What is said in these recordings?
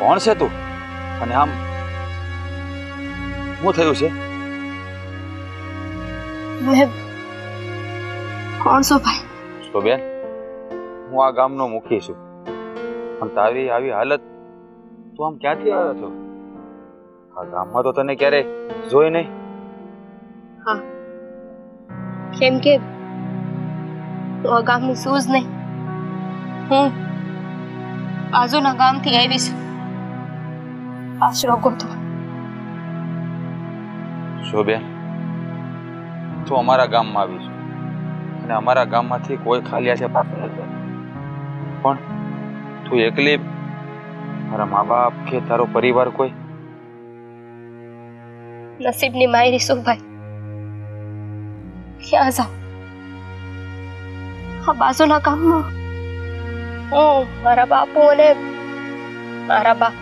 કોણ છે તું? અને આમ શું થયું છે? કોણ છો ભાઈ? તો બેન, હું આ ગામનો મુખી છું. પણ તારી આવી હાલત, તું આમ ક્યાંથી આવ્યો છો? આ ગામમાં તો તને ક્યારેય જોઈ નહીં. હા, કેમ કે હું આ ગામની છું જ નહીં. હું બાજુના ગામથી આવી છું આશરો ગોતવા. શોભેન, તું અમારા ગામમાં આવી છું અને અમારા ગામમાંથી કોઈ ખાલી છે પાછળ નથી. પણ તું એકલી, મારા મા બાપ કે તારો પરિવાર કોઈ? નસીબની માયરી શું ભાઈ, ક્યાં જાઉં? આ બાજુના ગામમાં હું, મારા બાપુ અને મારા બા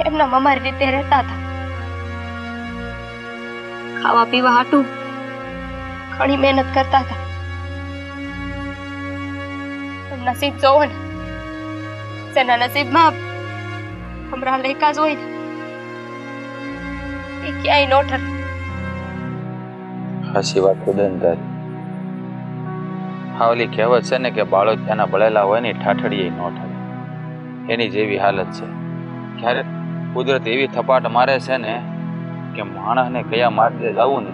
એમના અમારી રીતે રહેતા હતા. ખાવા પીવા હાટું ઘણી મહેનત કરતા હતા. નસીબ જોવો ને, જેના નસીબમાં હમણાં લેખા જ હોય ને એ ક્યાંય નો ઠરે. સાચી વાત તો બેન તારી. હા, ઓલી કહેવત છે ને કે બાળક ત્યાંના બળેલા હોય ને ઠાઠડીએ ન ઠરે. એની જેવી હાલત છે. ક્યારેક કુદરત એવી થપાટ મારે છે ને કે માણસને કયા માર્ગે જવું ને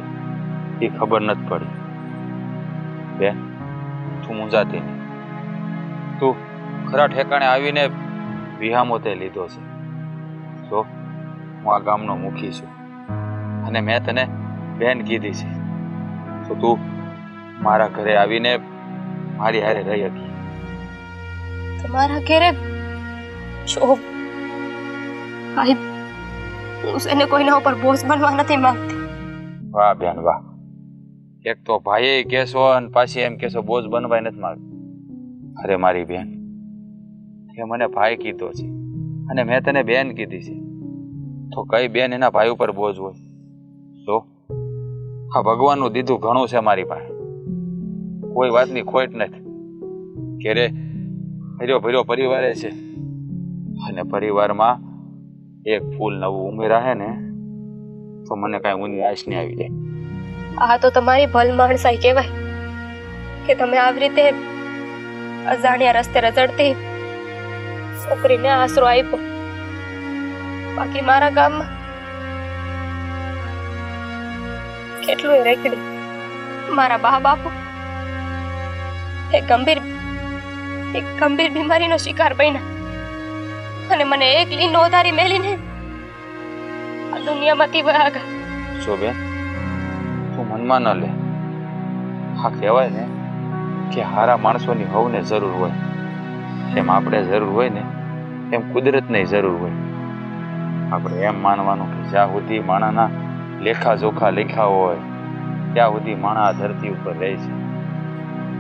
એ ખબર નથી પડી. બેન, તું મૂંઝાતી નહીં. તું ખરા ઠેકાણે આવીને વિહામો તે લીધો છે. જો, હું આ ગામનો મુખી છું અને મેં તને બેન કીધી છે, તો તું મારા ઘરે આવીને મારી હારે રહી હતી. તમારા ઘરે છો ભાઈ? હું એને કોઈના ઉપર બોઝ બનવા નથી માંગતી. વાહ બેન વાહ. એક તો ભાઈ કહેશો અને પાછી એમ કહેશો બોઝ બનવાય નથી માંગતી. અરે મારી બેન, એ મને ભાઈ કીધો છે અને મેં તને બેન કીધી છે, તો કઈ બેન એના ભાઈ ઉપર બોજ હોય? તો આ ભગવાનનું દીધું ઘણું છે મારી પાસે. કોઈ વાતની ખોટ નથી. ઘેરે ભર્યો ભર્યો પરિવારે છે અને પરિવારમાં એક ફૂલ નવું ઉમેરાશે ને તો મને કાંઈ ઊંધી આશ નહીં આવી જાય. આ તો તમારી ભલ માણસાઈ કહેવાય કે તમે આવી રીતે અજાણ્યા રસ્તે રઝળતી છોકરીને આશરો આપ્યો. બાકી મારા ગામમાં કેટલું રેકડી મારા બા બાપુ એક ગંભીર બીમારીનો શિકાર બન્યા અને મને એકલી નોધારી મેલીને આ દુનિયામાંથી વયા ગયા. શોભે, તું મનમાં ન લે. હા, કહેવાય ને કે હારા માણસોની હવને જરૂર હોય, એમ આપણે જરૂર હોય ને એમ કુદરતને જરૂર હોય. આપણે એમ માનવાનું કે જ્યાં સુધી માણાના લેખા જોખા લખ્યા હોય ત્યાં સુધી માણા ધરતી ઉપર રહે છે.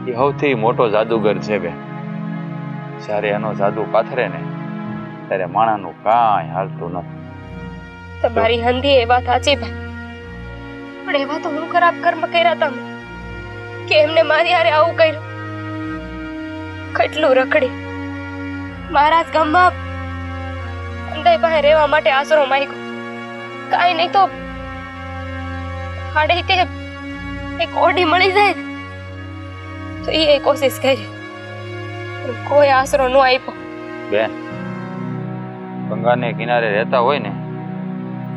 એ સૌથી મોટો જાદુગર છે બે. જ્યારે એનો જાદુ પાથરે ને ત્યારે માણાનું કાંઈ હાલતું નથી. તમારી હંધી એ વાત સાચી ભાઈ, પણ એવા તો હું ખરાબ કર્મ કર્યા તમે કે એમને મારી હારે આવું કર્યું. કેટલું રખડી મારા જ ગામમાં અંધાઈ પાસે રહેવા માટે આશરો માંગ્યો. કાંઈ નહીં તો હાડે તે એક ઓડી મળી જાય તો એ કોશિશ કરી, કોઈ આશરો ન આપ્યો. બેન, ગંગાને કિનારે રહેતા હોય ને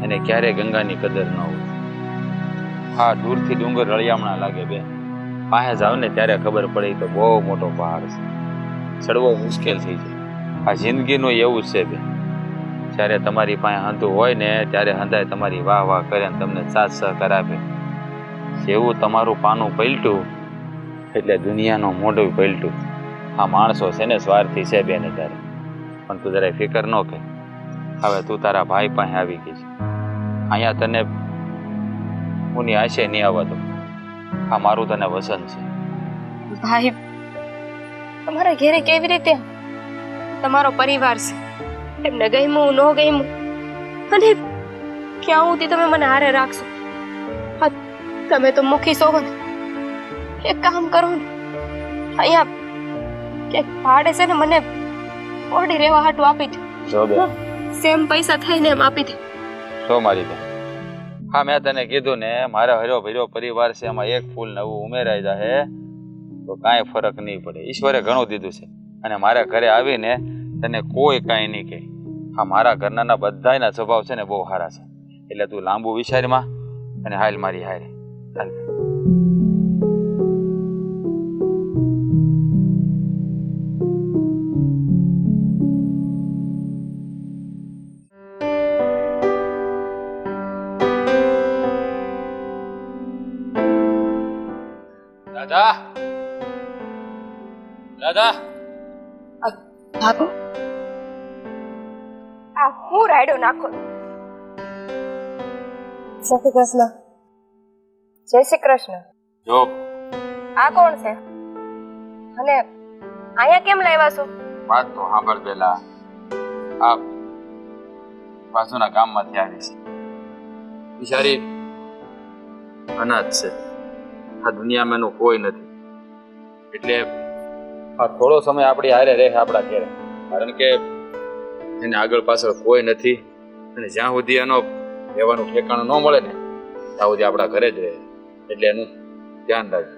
એને ક્યારેય ગંગાની કદર ન હોય. હા, દૂરથી ડુંગર રળિયામણા લાગે બેન, પાસે જાવ ને ત્યારે ખબર પડે તો બહુ મોટો પહાડ છે, ચડવો મુશ્કેલ થઈ જાય. આ જિંદગીનું એવું જ છે બેન. જ્યારે તમારી પાસે હંધું હોય ને ત્યારે હંધાય તમારી વાહ વાહ કરે ને તમને સાથ સહકાર આપે. જેવું તમારું પાનું પલટ્યું એટલે દુનિયાનું મોઢું પલટ્યું. આ માણસો છે ને સ્વાર્થી છે બેન તારે, પણ તું જરાય ફિકર ન કર. હવે તું તારા ભાઈ પાસે આવી ગઈ છે. અહીંયા તને હું આશે નહીં આવવા દઉં. આ મારું તને વસન છે. ભાઈ, તમારા ઘેરે કેવી રીતે તમારો પરિવાર છે, એમને ગમ્યું ન ગમ્યું અને ક્યાં સુધી તમે મને હારે રાખશો? તમે તો મુખી છો ને, એક કામ કરો ને, અહીંયા કે ભાડે છે ને મને ઓરડી રહેવા હાટું આપી દે. જો બેન, સેમ પૈસા થઈને એમ આપી દે. જો મારી બેન, હા મેં તને કીધું ને, મારા હર્યો ભર્યો પરિવાર છે, એમાં એક ફૂલ નવું ઉમેરાઈ જાય તો કાંઈ ફરક નહીં પડે. ઈશ્વરે ઘણું દીધું છે અને મારા ઘરે આવીને તને કોઈ કાંઈ નહીં કહે. હા, મારા ઘરના બધાયના સ્વભાવ છે ને બહુ સારા છે. એટલે તું લાંબુ વિચારમાં અને હાલ મારી હારે હાલ. દાદા, દાદા, ભાગો. આ હું રાયડો નાખો. જય શ્રી કૃષ્ણ. જય શ્રી કૃષ્ણ. જો આ કોણ છે અને અહીંયા કેમ લાવ્યા છો? વાત તો સાંભળ પેલા. આ બાજુના ગામમાંથી આવી છે. બિચારી અનાથ છે. આ દુનિયામાં એનું કોઈ નથી. એટલે આ થોડો સમય આપણી હારે રહે આપણા ઘરે, કારણ કે એને આગળ પાછળ કોઈ નથી અને જ્યાં સુધી એનો રહેવાનું ઠેકાણું ન મળે ને ત્યાં સુધી આપણા ઘરે જ રહે. એટલે એનું ધ્યાન રાખજો.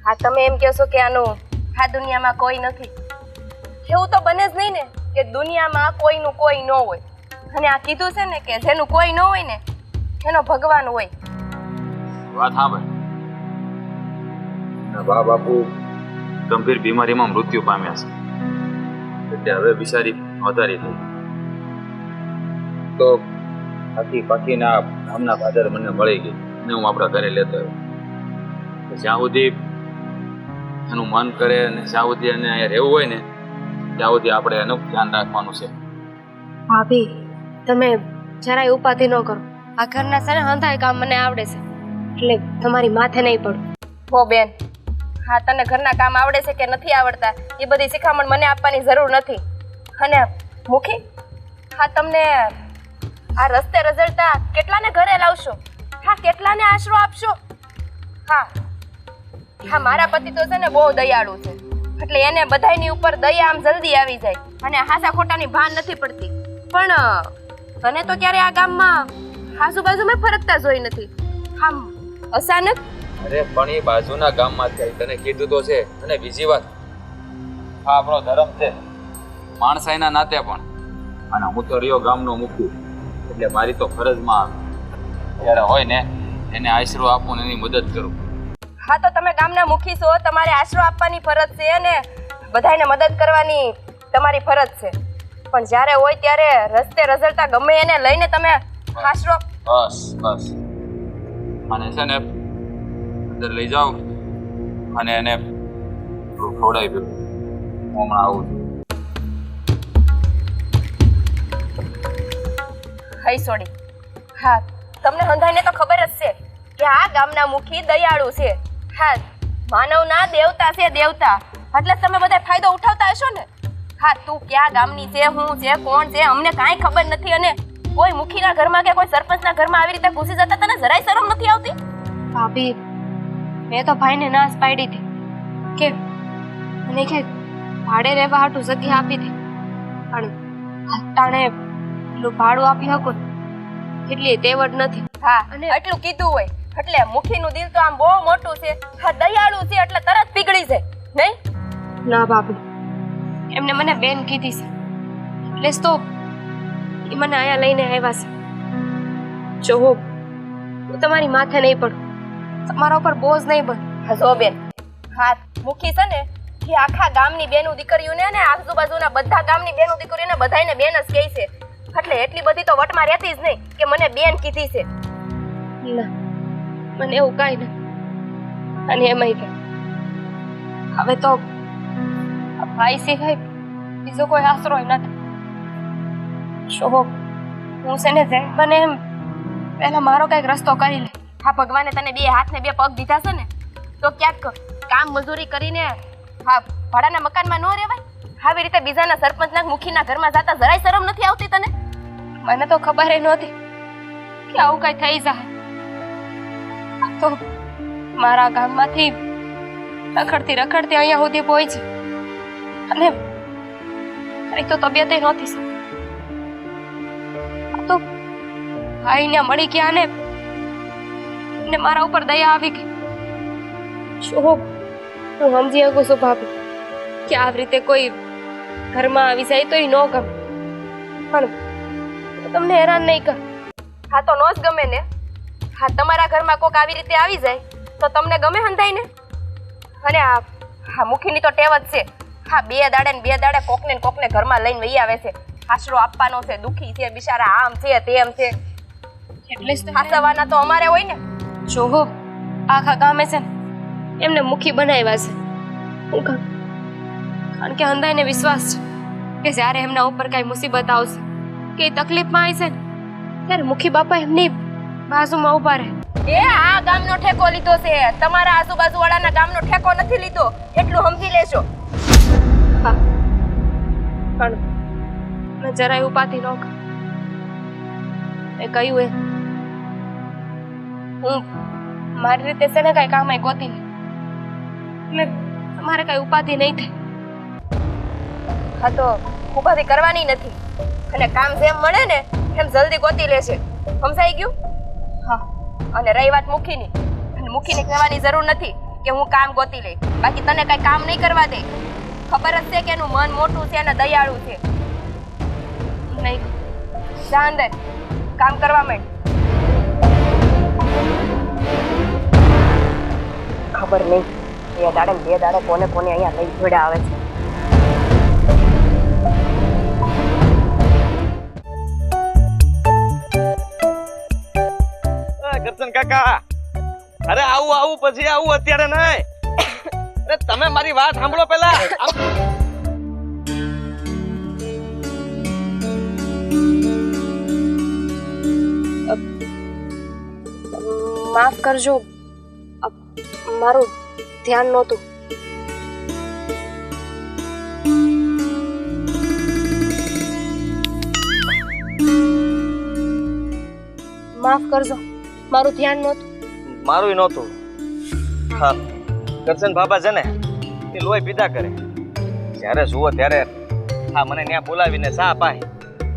હા, તમે એમ કહો છો કે આનું આ દુનિયામાં કોઈ નથી? એવું તો બને જ નહીં ને કે દુનિયામાં કોઈનું કોઈ ન હોય. અને આ કીધું છે ને કે જેનું કોઈ ન હોય ને એનો ભગવાન હોય. વાત સાંભળ. એના બા બાપુ ગંભીર બીમારીમાં મૃત્યુ પામ્યા છે. એટલે હવે બિચારી વધારી થઈ. તો પાકીના ગામના ફાધર મને મળી ગઈ અને હું આપણા ઘરે લેતો આવ્યો. જ્યાં સુધી એનું મન કરે અને જ્યાં સુધી એને અહીંયા રહેવું હોય ને ત્યાં સુધી આપણે એનું ધ્યાન રાખવાનું છે. ભાભી, તમે જરાય ઉપાધિ ન કરો. આ ઘરના છે ને હંધાય કામ મને આવડે છે, એટલે તમારી માથે નહીં પડું. હો બેન, હા તને ઘરના કામ આવડે છે કે નથી આવડતા એ બધી શિખામણ મને આપવાની જરૂર નથી. અને મુખી, હા તમને આ રસ્તે રઝળતા કેટલાને ઘરે લાવશો? હા, કેટલાને આશરો આપશો? હા હા, મારા પતિ તો છે ને બહુ દયાળુ છે, એટલે એને બધાયની ઉપર દયા આમ જલ્દી આવી જાય અને હાસા ખોટાની ભાન નથી પડતી. પણ તને તો ક્યારે આ ગામમાં આજુબાજુ મેં ફરકતા જોઈ નથી. આમ અચાનક. અરે પણ એ બાજુના ગામમાંથી આવી, તને કીધું તો છે. અને બીજી વાત, આ આપણો ધર્મ છે માણસાઈના નાતે પણ. અને હું તો રહ્યો ગામનો મુખી, એટલે મારી તો ફરજમાં આવે જ્યારે હોય ને એને આશરો આપું ને એની મદદ કરું. હા, તો તમે ગામના મુખી છો, તમારે આશરો આપવાની ફરજ છે અને બધાયને મદદ કરવાની તમારી ફરજ છે. પણ જ્યારે હોય ત્યારે રસ્તે રઝળતા ગમે એને લઈને તમે આશરો. બસ બસ, અને છે ને અંદર લઈ જાઓ અને એને ખવડાવી દો. હું હમણાં આવું છું. હઈ સોડી. હા, તમને હંધાઈને તો ખબર જ છે કે આ ગામના મુખી દયાળુ છે. હા, માનવના દેવતા છે, દેવતા. એટલે તમે બધા ફાયદો ઉઠાવતા હશો ને. હા, તું ક્યાં ગામની છે, હું છે, કોણ છે, અમને કાંઈ ખબર નથી. અને કોઈ મુખીના ઘરમાં કે કોઈ સરપંચના ઘરમાં આવી રીતે ઘૂસી જતા તને જરાય શરમ નથી આવતી? ભાભી, મેં તો ભાઈને નાશ પાડી હતી કે મને કે ભાડે રહેવા હાટું જગ્યા આપી હતી, પણ તાણે એટલું ભાડું આપી શકો એટલી તેવડ નથી. હા, અને એટલું કીધું હોય એટલે મુખીનું દિલ તો આમ બહુ મોટું છે. હા, દયાળુ છે એટલે તરત પીગળી જાય નહીં? ના બાપુ, એમને મને બેન કીધી છે એટલે જ તો એ મને અહીંયા લઈને આવ્યા છે. જો હું તમારી માથે નહીં પડું, તમારા ઉપર બોજ નહીં બન. હા જો બેન, હા મુખી છે ને એ આખા ગામની બેનું દીકરીઓને અને આજુબાજુના બધા ગામની બેનું દીકરીઓને બધાયને બેન જ કહે છે. એટલે એટલી બધી તો વટમાં રહેતી જ નહીં કે મને બેન કીધી છે. ના, મને એવું કાંઈ નહીં. અને એમાંય કે હવે તો આ ભાઈ સિવાય બીજો કોઈ આશરો નથી. શોભો, હું છે ને જેમ બને એમ પહેલા મારો કંઈક રસ્તો કરી લે. હા, ભગવાને તને બે હાથ ને બે પગ દીધા છે ને તો ક્યાંક કામ મજૂરી કરીને હા ભાડાના મકાનમાં ન રહેવાય. આવી રીતે બીજાના સરપંચના મુખીના ઘરમાં જતા જરાય શરમ નથી આવતી તને? મને તો ખબર ય નહોતી કે આવું કઈ થઈ જાય. તો મારા ગામમાંથી રખડતી રખડતી અહીંયા સુધી પહોંચી અને મારી તો તબિયત નહોતી સારી. આ તો ભાઈને મળી ગયા ને મારા ઉપર દયા આવી ગઈ. શું હું સમજી શકું છું ભાભી કે આવી રીતે કોઈ ઘરમાં આવી જાય તો એ ન ગમે, પણ તમને હેરાન નહીં કર. હા તો નો જ ગમે ને. હા, તમારા ઘરમાં કોક આવી રીતે આવી જાય તો તમને ગમે હંધાઈ ને? અને હા મુખીની તો ટેવ જ છે. હા, બે દાડે ને બે દાડે કોકને ને કોકને ઘરમાં લઈને વહી આવે છે. આશરો આપવાનો છે, દુખી છે બિચારા, આમ છે તેમ છે. એટલે જ હાસવાના તો અમારે હોય ને. જો હો આખા ગામે છે ને એમને મુખી બનાવ્યા છે. હું કારણ કે હંધાઈને વિશ્વાસ છે કે જ્યારે એમના ઉપર કાંઈ મુસીબત આવશે કે તકલીફમાં આવી છે ને ત્યારે મુખી બાપા એમની બાજુમાં ઊભા રહે. એ આ ગામનો ઠેકો લીધો છે, તમારા આજુબાજુ વાળાના ગામનો ઠેકો નથી લીધો, એટલું સમજી લેશો. હા, પણ મેં જરાય ઉપાધિ ન કર. મેં કહ્યું એ હું મારી રીતે છે ને કાંઈ કામ ગોતી નહીં, એટલે તમારે કાંઈ ઉપાધિ નહીં થાય. હા તો ઉપાધિ કરવાની નથી, અને કામ જેમ મળે ને એમ જલ્દી ગોતી લેશે. સમજાઈ ગયું? હા. અને રહી વાત મુખીની, અને મુખીને કહેવાની જરૂર નથી કે હું કામ ગોતી લઈ. બાકી તને કાંઈ કામ નહીં કરવા દે. ખબર જ છે કે એનું મન મોટું છે અને દયાળુ છે. નહીં જા અંદર કામ કરવા માંડ. ખબર નહીં બે દાડે કોને કોને અહીંયા લઈ જોડ્યા આવે છે. કરશન કાકા, અરે આવું પછી આવું, અત્યારે નહીં. અરે તમે મારી વાત સાંભળો પેલા. માફ કરજો, મારું ધ્યાન નહોતું. માફ કરજો, મારું ધ્યાન નહોતું. મારું નહોતું. હા, કરશન બાબા છે ને એ લોહી પીધા કરે. જ્યારે જુઓ ત્યારે હા મને ત્યાં બોલાવીને ચા પાય,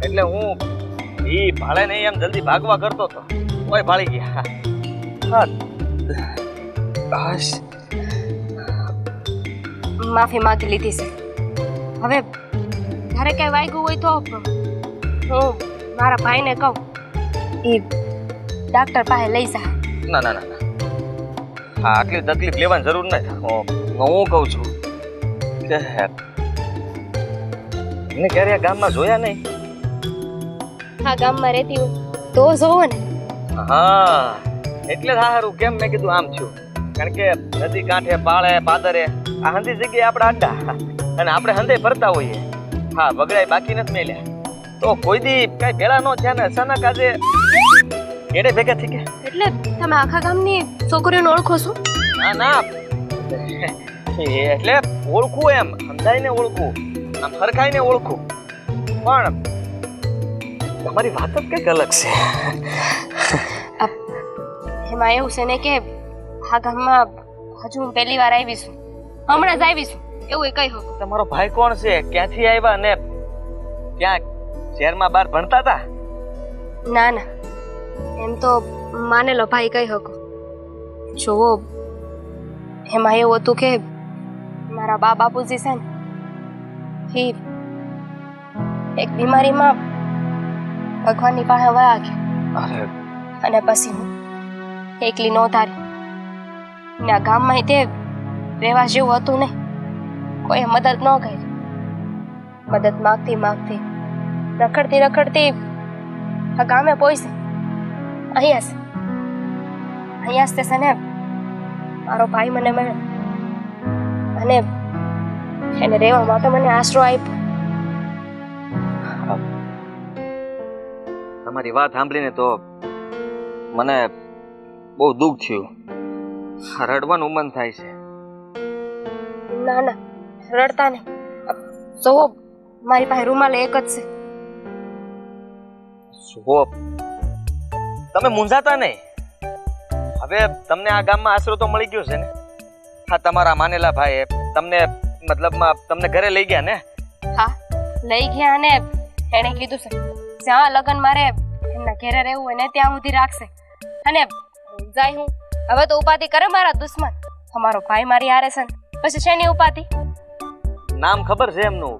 એટલે હું ઈ ભાળે નહીં એમ જલ્દી ભાગવા કરતો હતો. કોઈ ભાળી ગયા. હા બસ માફી માંગી લીધી છે. હવે ઘરે કઈ વાગ્યું હોય તો હું મારા ભાઈને કહું એ ડાક્ટર પાસે લઈ જા. ના ના ના, હા આટલી તકલીફ લેવાની જરૂર નથી. હું કહું છું કે એને ક્યારે ગામમાં જોયા નહીં? હા, ગામમાં રહેતી હોય તો જોવો ને. હા એટલે સારું. કેમ મેં કીધું આમ થયું, કારણ કે નદી કાંઠે પાળે પાદરે આ હંધી જગ્યાએ આપણા અડ્ડા, અને આપણે હંધે ફરતા હોઈએ. હા, બગડાય બાકી નથી મેલ્યા તો કોઈ દી કઈ ભેળા ન થયા ને અચાનક આજે કેડે ભેગા થઈ ગયા. એટલે તમે આખા ગામની છોકરીઓને ઓળખો છો? ના ના, એટલે ઓળખું એમ સમજાઈને ઓળખું, આમ હરખાઈને ઓળખું, પણ તમારી વાત જ કંઈક અલગ છે. એમાં એવું છે ને કે આ ગામમાં હજુ હું પહેલી વાર આવી છું, હમણાં જ આવી છું એવું કહી શકું. તમારો ભાઈ કોણ છે, ક્યાંથી આવ્યા, ને ક્યાં શહેરમાં બહાર ભણતા હતા? ના ના, એમ તો માનેલો ભાઈ કહી શકું. જોવો એમાં એવું હતું કે મારા બા બાપુજી છે ને એ એક બીમારીમાં ભગવાનની પાસે વયા ગયા, અને પછી હું એકલી ન ધારી ને આ ગામમાં તે રહેવા જેવું હતું નહીં. કોઈએ મદદ ન કરી. મદદ માગતી રખડતી આ ગામે પહોંચી. અહીંયા જ છે ને મારો ભાઈ મને મળ્યો, અને એને રહેવા માટે મને આશરો આપ્યો. તમારી વાત સાંભળીને તો મને બહુ દુઃખ થયું. રડવાનું મન થાય છે. ના ના, રડતા નહીં. જોવો મારી પાસે રૂમાલ એક જ છે. જુઓ તમે મૂંઝાતા નહીં. હવે તમને આ ગામમાં આશરો તો મળી ગયો છે ને. હા, તમારા માનેલા ભાઈએ તમને મતલબમાં તમને ઘરે લઈ ગયા ને? હા, લઈ ગયા અને એણે કીધું છે જ્યાં લગન મારે એમના ઘરે રહેવું હોય ને ત્યાં સુધી રાખશે. અને જાય હું હવે તો ઉપાધિ કરે મારા દુશ્મન. તમારો ભાઈ મારી હારે છે ને પછી શેની ઉપાધિ? નામ ખબર છે એમનું?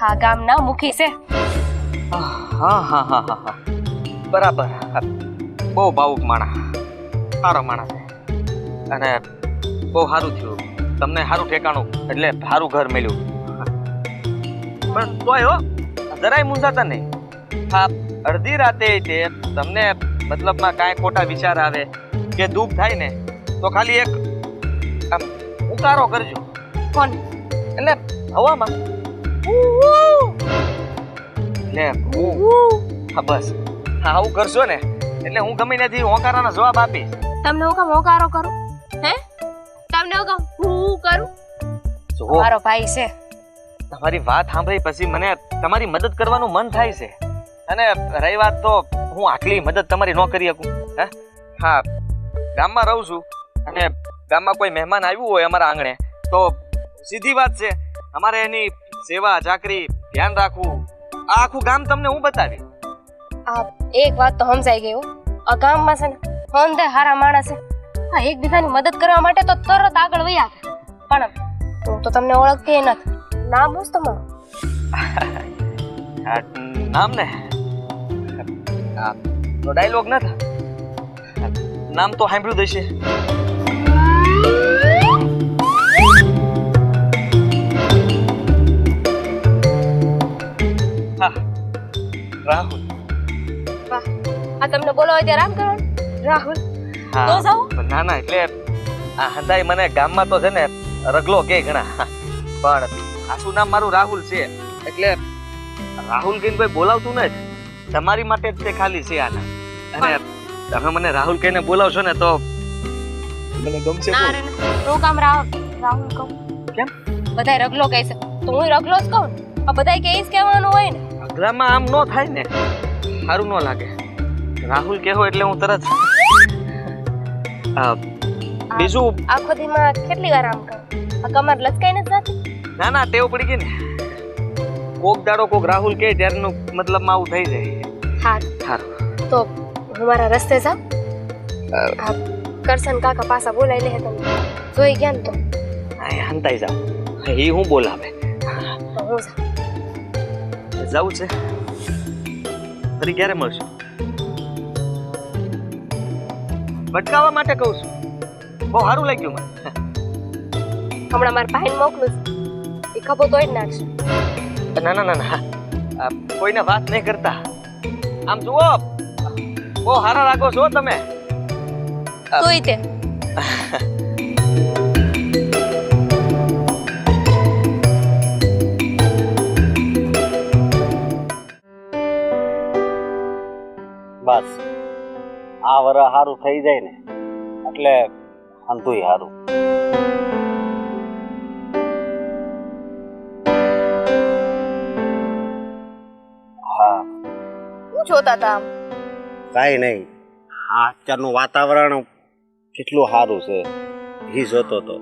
હા, ગામના મુખી છે. હા હા હા હા હા, બરાબર. બહુ ભાવુક માણસ, સારો માણસ છે. અને બહુ સારું થયું તમને સારું ઠેકાણું એટલે સારું ઘર મળ્યું. પણ તોય હો જરાય મૂંઝાતા નહીં. હા, અડધી રાતે તે તમને મતલબમાં કાંઈ ખોટા વિચાર આવે કે દુઃખ થાય ને તો ખાલી એક આમ ઉકારો કરજો. કોણ? એટલે હવામાં એટલે હા બસ હા આવું કરશો ને એટલે હું ગમે ત્યાંથી હોંકારાના જવાબ આપીશ. તમને હું કામ હોકારો કરું? હે, તમને હું કામ હું કરું? જુઓ, મારો ભાઈ છે. તમારી વાત સાંભળી પછી મને તમારી મદદ કરવાનું મન થાય છે. અને રહી વાત તો હું આટલી મદદ તમારી ન કરી શકું. હે, હા, ગામમાં રહું છું અને ગામમાં કોઈ મહેમાન આવ્યું હોય અમારા આંગણે તો સીધી વાત છે અમારે એની સેવા ચાકરી ધ્યાન રાખવું. આ આખું ગામ તમને હું બતાવી. આ એક વાત તો સમજાઈ ગઈ હો. આ ગામમાં છે ને હોંદે હારા માણસ છે. હા, એકબીજાની મદદ કરવા માટે તો તરત આગળ વહી આવે. પણ હું તો તમને ઓળખતી નથી. નામ શું તમારું? નામ ને ડાયલોગ નથી. નામ તો સાંભળ્યું જ હશે. હા, રાહુલ. વાહ, આ તમને બોલો હોય ત્યારે આમ કરવાનું? રાહુલ તો જાઓ. ના ના, એટલે આ હંધાઈ મને ગામમાં તો છે ને રગલો કે ઘણા, પણ આસુ નામ મારું રાહુલ છે એટલે રાહુલ કહીને કોઈ બોલાવતું નથી. તમારી માટે જ તે ખાલી છે આ નામ. અને તમે મને રાહુલ કહીને બોલાવશો ને તો મને ગમશે. ના રે ના, હું કામ રાહુલ કહું? કેમ? બધાય રગલો કહે છે તો હું રગલો જ કહું. આ બધાય કે ઈ જ કહેવાનું હોય ને. રગલામાં આમ ન થાય ને, સારું ન લાગે. રાહુલ કહેવો એટલે હું તરત. બીજું આખો દીમાં કેટલી વાર આમ કરું? આ કમર લચકાઈ નથી જાતી? ના ના, ટેવ પડી ગઈ ને. કોક દાડો કોક રાહુલ કહે ત્યારનું મતલબમાં આવું થઈ જાય. હા, સારું તો હું મારા રસ્તે જાઉં. આ કરશન કાકા પાછા બોલાઈ લે તમને. જોઈ ગયા ને તો હંતાઈ જાવ. એ હું બોલાવે તો હું જાઉં. જવું છે. ફરી ક્યારે મળશું? ભટકાવા માટે કહું છું. બહુ સારું લાગ્યું મને. હમણાં મારા ભાઈને મોકલું છું. એ ખબર તોય જ નાખશે. ના ના ના ના, કોઈને વાત નહીં કરતા. આમ જુઓ, બહુ સારા લાગો છો તમે. તોય તે બસ આ વરસ સારું થઈ જાય ને એટલે અંતુય સારું. હા, શું જોતા હતા આમ? કાંઈ નહીં, આ અત્યારનું વાતાવરણ કેટલું સારું છે એ જોતો તો.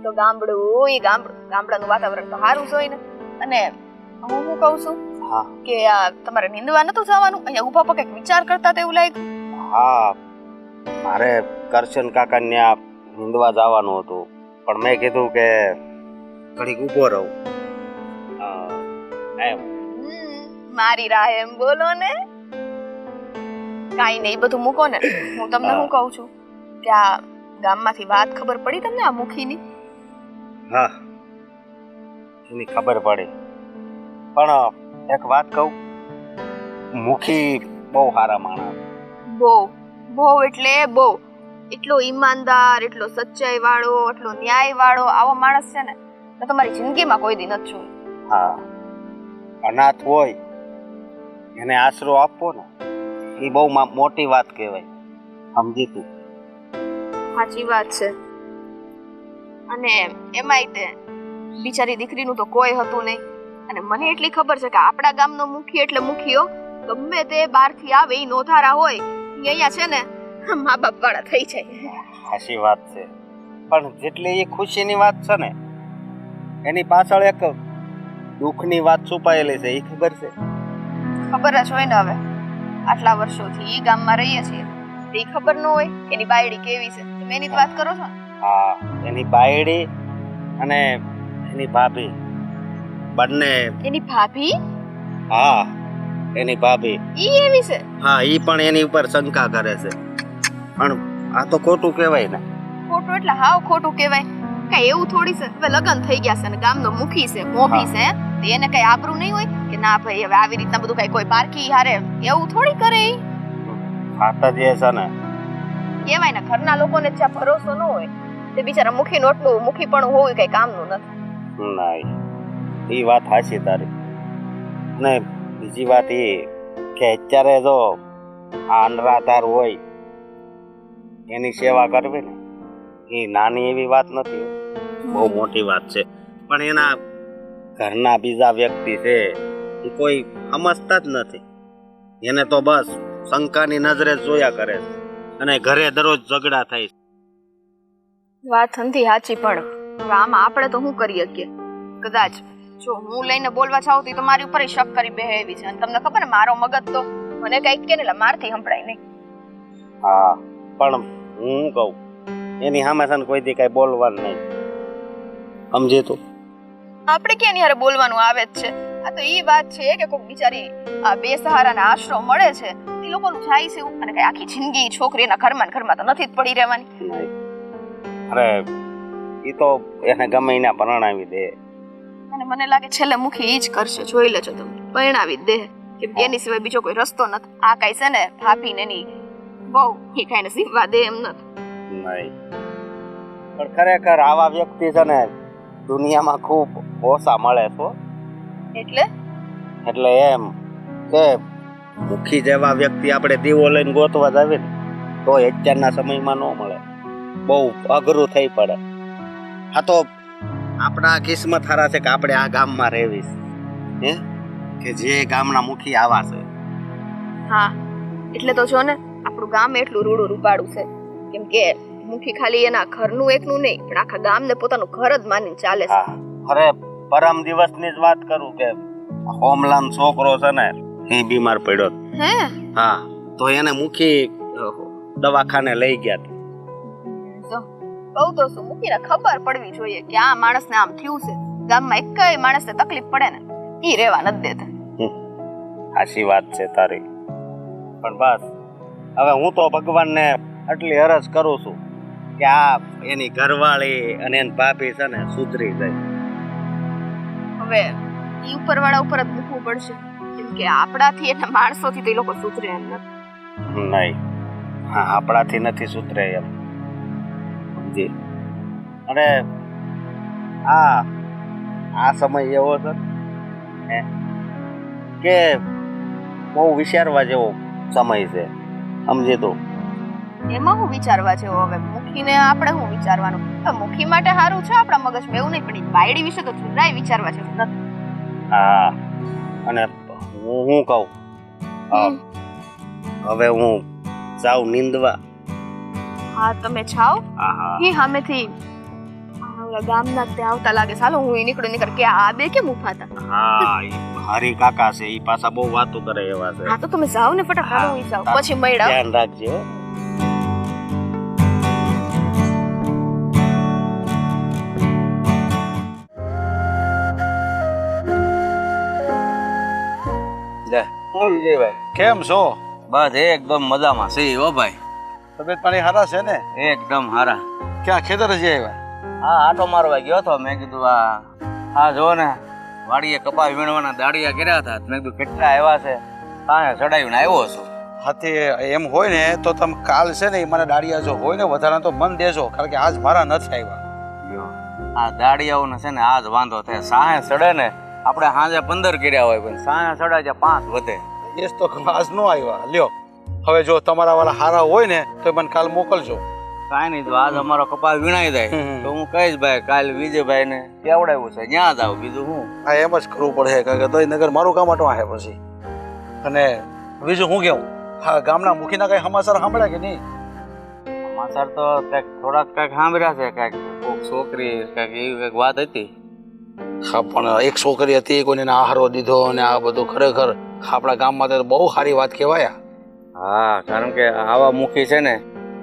તો ગામડું ઈ ગામડાનું વાતાવરણ તો સારું જ હોય ને. અને હું શું કહું છું હા કે આ તમારે નીંદવા નતું જવાનું? અહીંયા ઊભા પગ કંઈક વિચાર કરતા હતા એવું લાગ્યું. હા, મારે કરશન કાકાને ત્યાં નીંદવા જવાનું હતું પણ મેં કીધું કે ઘડીક ઊભો રહું. એમ મારી રાહ એમ બોલો ને. કાઈ નહીં, બધું મૂકો ને. હું તમને શું કહું છું કે આ ગામમાંથી વાત ખબર પડી તમને આ મુખીની? હા, એની ખબર પડી. પણ એક વાત કહું, મુખી બહુ સારા માણસ. બહુ બહુ એટલે બહુ. એટલો ઈમાનદાર, એટલો સચ્ચાઈ વાળો, એટલો ન્યાય વાળો આવો માણસ છે ને તો તમારી જિંદગીમાં કોઈ દી નથી જોયો. હા, અનાથ હોય એને આશરો આપવો ને એ બહુ મોટી વાત કહેવાય. સમજી તું? સાચી વાત છે. અને એમાંય તે બિચારી દીકરીનું તો કોઈ હતું નહીં. અને મને એટલી ખબર છે કે આપણા ગામનો મુખી એટલે મુખીઓ ગમે તે બહારથી આવે એ નોધારા હોય એ અહીંયા છે ને મા બાપ વાળા થઈ જાય. સાચી વાત છે. પણ જેટલી એ ખુશીની વાત છે ને એની પાછળ એક દુઃખની વાત છુપાયેલી છે, એ ખબર છે? ખબર જ હોય ને હવે, આટલા વર્ષોથી ઈ ગામમાં રહીએ છીએ, એ ખબર ન હોય એની બાયડી કેવી છે? તમે એની જ વાત કરો છો? હા, એની બાયડી અને એની ભાભી બંને. એની ભાભી? હા, એની ભાભી. ઈ એવી છે? હા, ઈ પણ એની ઉપર શંકા કરે છે, પણ આ તો ખોટું કહેવાય ને. ખોટું એટલે હાવ ખોટું કહેવાય. કઈ એવું થોડી છે? હવે લગ્ન થઈ ગયા છે ને ગામનો મુખી છે, મોભી છે, તો એને કઈ આબરૂ નહીં હોય કે ના ભાઈ હવે આવી રીતના બધું કઈ કોઈ પારકી હારે એવું થોડી કરે ઈ? વાત જ એ છે ને. કહેવાય ને ઘરના લોકોને જ્યાં ભરોસો ન હોય તે બિચારા મુખી નોટલું મુખી પણ હોવું કઈ કામનું નથી. નહીં, એ વાત સાચી તારી. ને બીજી વાત એ કે અત્યારે જો આ અનરાધાર હોય એની સેવા કરવી ને એ નાની એવી વાત નથી, બહુ મોટી વાત છે. પણ એના ઘરના બીજા વ્યક્તિ છે એ કોઈ સમજતા જ નથી. એને તો બસ શંકાની નજરે જ જોયા કરે છે અને ઘરે દરરોજ ઝઘડા થાય છે. વાત નથી સાચી, પણ હવે આમાં આપણે તો શું કરી શકીએ? કદાચ જો હું લઈને બોલવા જાઉં તો મારી ઉપર શક કરી બેહે એવી છે, અને તમને ખબર ને મારો મગજ તો મને કઈક કે ને એટલે મારથી સંભળાય નહીં. હા, પણ હું કહું એની સામે છે ને કોઈ દી કઈ બોલવાનું નહીં, સમજે તું? આપણે ક્યાં ની હારે બોલવાનું આવે જ છે? આ તો ઈ વાત છે કે કોઈ બિચારી આ બે સહારાના આશરો મળે છે, એ લોકોનું જાય છે અને કઈ આખી જિંદગી છોકરીના ઘરમાં ને ઘરમાં તો નથી જ પડી રહેવાની. અરે એ તો એને ગમે એના પરણાવી દે, અને મને લાગે છેલ્લે મુખી ઈ જ કરશે, જોઈ લેજો તમે, પરણાવી જ દે, કેમ કે એની સિવાય બીજો કોઈ રસ્તો નથી. આ કઈ છે ને ભાભી ને એની બહુ એ કઈ ને સીવવા દે એમ નથી. નહીં, પણ ખરેખર આવા વ્યક્તિ છે ને દુનિયામાં ખૂબ ઓછા મળે છે. એટલે એમ કે મુખી જેવા વ્યક્તિ આપણે દીવો લઈને ગોતવા જાવે ને તો અત્યારના સમયમાં ન મળે, બહુ અઘરું થઈ પડે. આ તો આપણા કિસ્મત હારા છે કે આપણે આ ગામમાં રહેવી હે, કે જે ગામના મુખી આવા છે. હા, એટલે તો જો ને આપણું ગામ એટલું રૂડું રૂપાળું છે, કેમ કે મુખી ખાલી એના ઘરનું એકનું નહીં પણ આખા ગામને પોતાનું ઘર જ માનીને ચાલે છે. અરે પરમ દિવસની જ વાત કરું કે હોમલાન છોકરો છે ને એ બીમાર પડ્યો. હે? હા, તો એને મુખી દવાખાને લઈ ગયા. કહું તો શું, મુખીને ખબર પડવી જોઈએ કે આ માણસને આમ થયું છે. ગામમાં એકેય માણસને તકલીફ પડે ને ઈ રહેવા નથી દેતા. સાચી વાત છે તારી, પણ બસ હવે હું તો ભગવાનને આટલી અરજ કરું છું કે આ એની ઘરવાળી અને એની ભાભી છે ને સુધરી જાય. હવે ઈ ઉપરવાળા ઉપર જ મૂકવું પડશે, કેમ કે આપણાથી એટલે માણસોથી તો એ લોકો સુધરે એમ નથી. નહીં, હા, આપણાથી નથી સુધરે એમ. જી, અને આ સમય એવો છે ને કે બહુ વિચારવા જેવો સમય છે, સમજે તો. એમાં હું વિચારવા જેવો? હવે મુખીને આપણે શું વિચારવાનું? મુખી માટે સારું છે આપણા મગજમાં, એવું નહીં, પણ બાયડી વિશે તો જરાય વિચારવા જેવું નથી. હા, અને હું કહું હવે હું જાઉં નીંદવા. હા, તમે જાઓ. હા, એ સામેથી ગામના ત્યાં આવતા લાગે. ચાલો હું નીકળ કે આ બે કેમ ઉભા હતા? હા, હરી કાકા છે, ઈ પાછા બહુ વાતો કરે એવા છે. હા, તો તમે જાઓ ને ફટાફટ, હું જાઉં પછી મળ્યા. ધ્યાન રાખજો. કેમ છો? બસ એકદમ મજામાં છે હો ભાઈ. તબિયત પાણી સારા છે ને? એકદમ હારા. ક્યાં ખેતર જઈ આવ્યા? હા, આટો મારવા ગયો હતો. મેં કીધું આ જો ને વાડીએ કપાસ વીણવાના દાડિયા કર્યા હતા. મેં કીધું કેટલા આવ્યા છે, કાંઈ ચડાવીને આવ્યો છું. હાથી એમ હોય ને તો તમે કાલ છે ને મને દાડિયા જો હોય ને વધારે તો મન દેજો, કારણ કે આજ મારા નથી આવ્યા. આ દાડિયાઓને છે ને આજ વાંધો થાય. સાહે ચડે ને આપણે સાંજે 15 કર્યા હોય, પણ સાહે ચડે છે 5 વધે. એ તો આજ ન આવ્યા. લ્યો, હવે જો તમારા વાળા હારા હોય ને તો મને કાલ મોકલજો. કાંઈ નહીં, તો આજ અમારો કપાસ વીણાઈ જાય તો હું કહીશ ભાઈ કાલ વિજયભાઈ ને કેવડાવ્યું છે ત્યાં જ આવું. બીજું હું હા, એમ જ કરવું પડે, કારણ કે તો નગર મારું કામ આટો આવે પછી. અને બીજું હું કેવું, હા, ગામના મુખીના કઈ સમાચાર સાંભળ્યા કે નહીં? સમાચાર તો કંઈક થોડાક કંઈક સાંભળ્યા છે, કંઈક કોઈક છોકરી કંઈક એવી કંઈક વાત હતી. હા પણ એક છોકરી હતી કોઈને એને આહારો દીધો અને આ બધું ખરેખર આપણા ગામ માટે બહુ સારી વાત કહેવાય. હા, કારણ કે આવા મુખી છે ને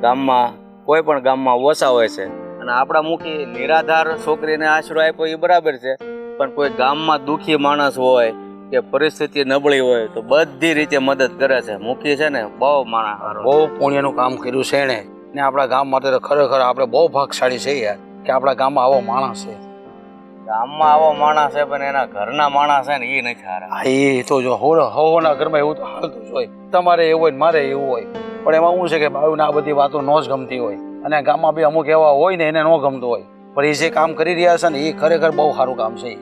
ગામમાં કોઈ પણ ગામમાં ઓછા હોય છે. અને આપણા મુખી નિરાધાર છોકરીને આશરો આપ્યો એ બરાબર છે, પણ કોઈ ગામમાં દુઃખી માણસ હોય કે પરિસ્થિતિ નબળી હોય તો બધી રીતે મદદ કરે છે. મુખી છે ને બહુ માણસ સારો. બહુ પુણ્યનું કામ કર્યું છે એણે ને આપણા ગામ માટે તો ખરેખર આપણે બહુ ભાગશાળી છે યાર કે આપણા ગામમાં આવો માણસ છે. ગામમાં આવો માણસ છે પણ એના ઘરના માણસ છે ને એ નથી સારા. હા એ તો જો હોના ઘરમાં એવું તો હાલતું જ હોય. તમારે એવું હોય ને મારે એવું હોય, પણ એમાં શું છે કે બાયુને આ બધી વાતો ન જ ગમતી હોય અને ગામમાં બી અમુક એવા હોય ને એને ન ગમતું હોય, પણ એ જે કામ કરી રહ્યા છે ને એ ખરેખર બહુ સારું કામ છે.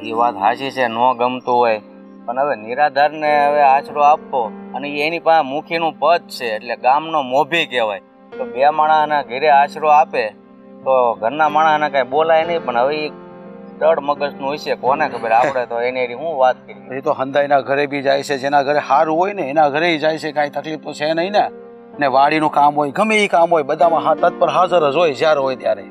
એ વાત સાચી છે, ન ગમતું હોય પણ હવે નિરાધારને હવે આશરો આપવો અને એની પાસે મુખીનું પદ છે એટલે ગામનો મોભી કહેવાય. તો બે માણસના ઘરે આશરો આપે તો ઘરના માણસને કાંઈ બોલાય નહીં, પણ હવે એ દળ મગજનું હોય છે કોને ખબર. આપણે તો એની હું વાત કરી. એ તો હંધાઈના ઘરે બી જાય છે, જેના ઘરે સારું હોય ને એના ઘરે જાય છે, કાંઈ તકલીફ તો છે નહીં ને વાડીનું કામ હોય ગમે એ કામ હોય બધામાં હા તત્પર હાજર જ હોય જ્યારે હોય ત્યારે.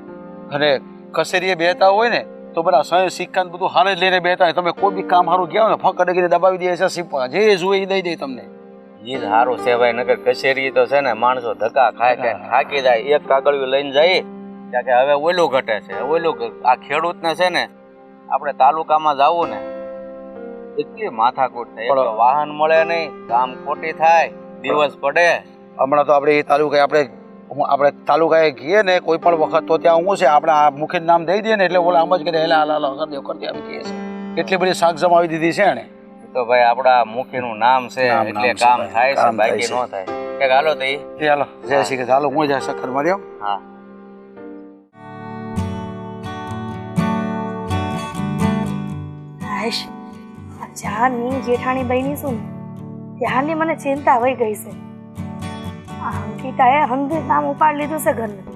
અને કસેરીએ બેતા હોય ને તો બધા સહી સિક્કા બધું હારે જ લઈને બેતા હોય. તમે કોઈ બી કામ સારું ગયા હોય ને ફક અડગીને દબાવી દે છે સિપ્પા જે જોઈએ એ દઈ દે તમને. એ જ સારું છે ભાઈ, નગર કચેરી તો છે ને માણસો ધક્કા ખાય થાકી જાય. એક કાગળિયું લઈને જાય ત્યાં કે હવે ઓલું ઘટે છે ઓલું. આ ખેડૂતને છે ને આપણે તાલુકામાં જવું ને એટલી માથાકૂટ થાય, એટલે વાહન મળે નહીં, કામ ખોટી થાય, દિવસ પડે. હમણાં તો આપણે એ તાલુકા આપણે તાલુકાએ ગઈએ ને કોઈ પણ વખત તો ત્યાં શું છે આપણે આ મુખી નામ દઈ દઈએ ને એટલે ઓલા આમ જ કરે હેલા હાલા કરી દે એમ કહે છે. એટલી બધી શાક જમાવી દીધી છે એને. તો ભાઈ આપણા મુખીનું નામ છે એટલે કામ થાય છે, બાકી ન થાય. કે હાલો તો એ હાલો જય શ્રી કૃષ્ણ. હાલો હું જાય શક્કર મારી આમ. હા આશ જ્યારની જેઠાણી બની શું ત્યારની મને ચિંતા વહી ગઈ છે. આ અંકિતાએ હંધું નામ ઉપાડ લીધું છે ઘરનું.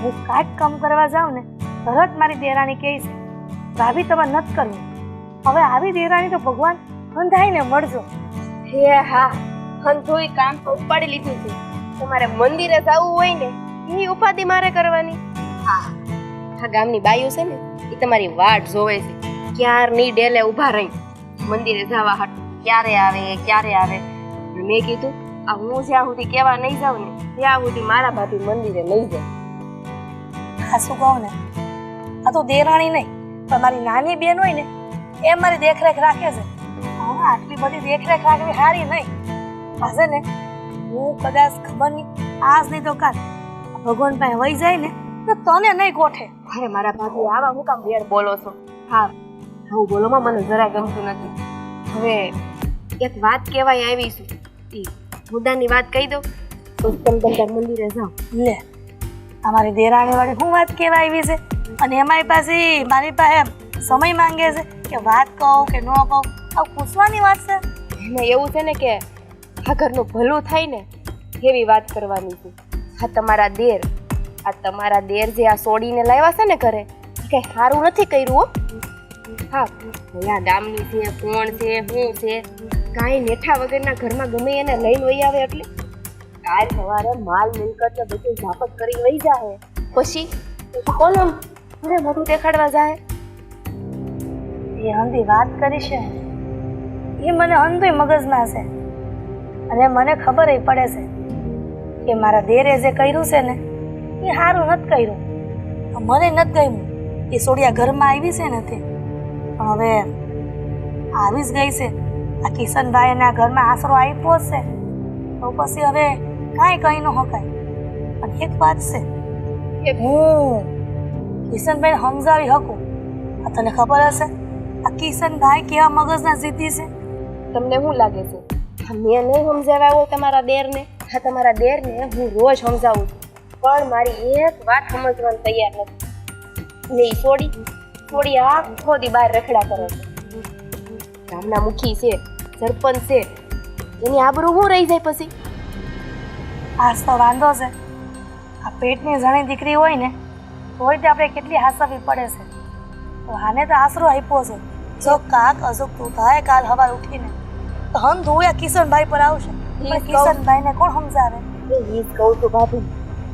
હું કાંઈક કામ કરવા જાઉં ને તરત મારી દેરાણી કહે છે ભાભી તમારે નથી કરવું. હવે આવી દેરાણી તો ભગવાન હંધાઈને મળજો. હે હા, હંધુય કામ તો ઉપાડી લીધું છે. તમારે મંદિરે જવું હોય ને એ ઉપાધિ મારે કરવાની. હા, આ ગામની બાઈઓ છે ને એ તમારી વાટ જોવે છે. ક્યારની ડેલે ઊભા રહી મંદિરે જવા હાટ ક્યારે આવે. મેં કીધું આ હું જ્યાં સુધી કેવા નહીં જાઉં ને ત્યાં સુધી મારા ભાભી મંદિરે નહીં જાય. આ શું કહું ને આ તો દેરાણી નહીં પણ મારી નાની બેન હોય ને એ મારી દેખરેખ રાખે છે. હવે આટલી બધી દેખરેખ રાખવી સારી નહીં. આજે ને હું કદાચ ખબર નહીં આજ નહીં તો કાલ ભગવાન પાસે વહી જાય ને તો તને નહીં ગોઠે. અરે મારા ભાભી આવા હું કામ વેર બોલો છો? હા આવું બોલોમાં મને જરાય ગમતું નથી. હવે એક વાત કહેવાય આવી છું, એ મુદ્દાની વાત કહી દો તો તમે મંદિરે જાઓ. લે અમારી દેરાણી વાળી શું વાત કહેવા આવી છે અને અમારી પાસે મારી પાસે સમય માંગે છે કે વાત કહું કે ન કહું? આવું પૂછવાની વાત છે? એમાં એવું છે ને કે આ ઘરનું ભલું થાય ને એવી વાત કરવાની છે. આ તમારા દેર જે આ સોડીને લાવ્યા છે ને ઘરે કઈ સારું નથી કર્યું હો. હા આ ગામની છે કોણ છે શું છે કાંઈ નેઠા વગરના ઘરમાં ગમે એને લઈને વહી આવે એટલે કાલ સવારે માલ મિલકત ને બધું ઝાપટ કરીને વહી જાય. પછી કોણ મને મોઢું દેખાડવા જાય? એ હંધી વાત કરી છે એ મને હંધુય મગજમાં છે અને મને ખબર પડે છે કે મારા દેરે જે કર્યું છે ને એ સારું નથી કર્યું. મને નથી ગમ્યું એ સોડિયા ઘરમાં આવી છે નથી, પણ હવે આવી જ ગઈ છે. આ કિશનભાઈ એના ઘરમાં આશરો આપ્યો છે તો પછી હવે કાંઈ કહી ન શકાય. પણ એક વાત છે કે હું કિશનભાઈને સમજાવી શકું. આ તને ખબર હશે આ કિશનભાઈ કેવા મગજના જીતી છે? તમને શું લાગે છે મેં નહીં સમજાવ્યા હોય તમારા દેરને? હા તમારા દેરને હું રોજ સમજાવું છું પણ મારી એક વાત સમજવાનું તૈયાર નથી. ને થોડી આખો દી બહાર રખડા કરે છે. ગામના મુખી છે, સરપંચ છે, એની આબરૂ શું રહી જાય પછી? આજ તો વાંધો છે આ પેટની જણી દીકરી હોય ને તોય તે આપણે કેટલી હાસવી પડે છે. તો આને તો આશરો આપ્યો છે જો કાક અજુક તું થાય કાલ સવાર ઉઠીને તો હમ ધોયા કિશનભાઈ પર આવશે. પણ કિશનભાઈને કોણ સમજાવે? એ જ કહું છું ભાભી.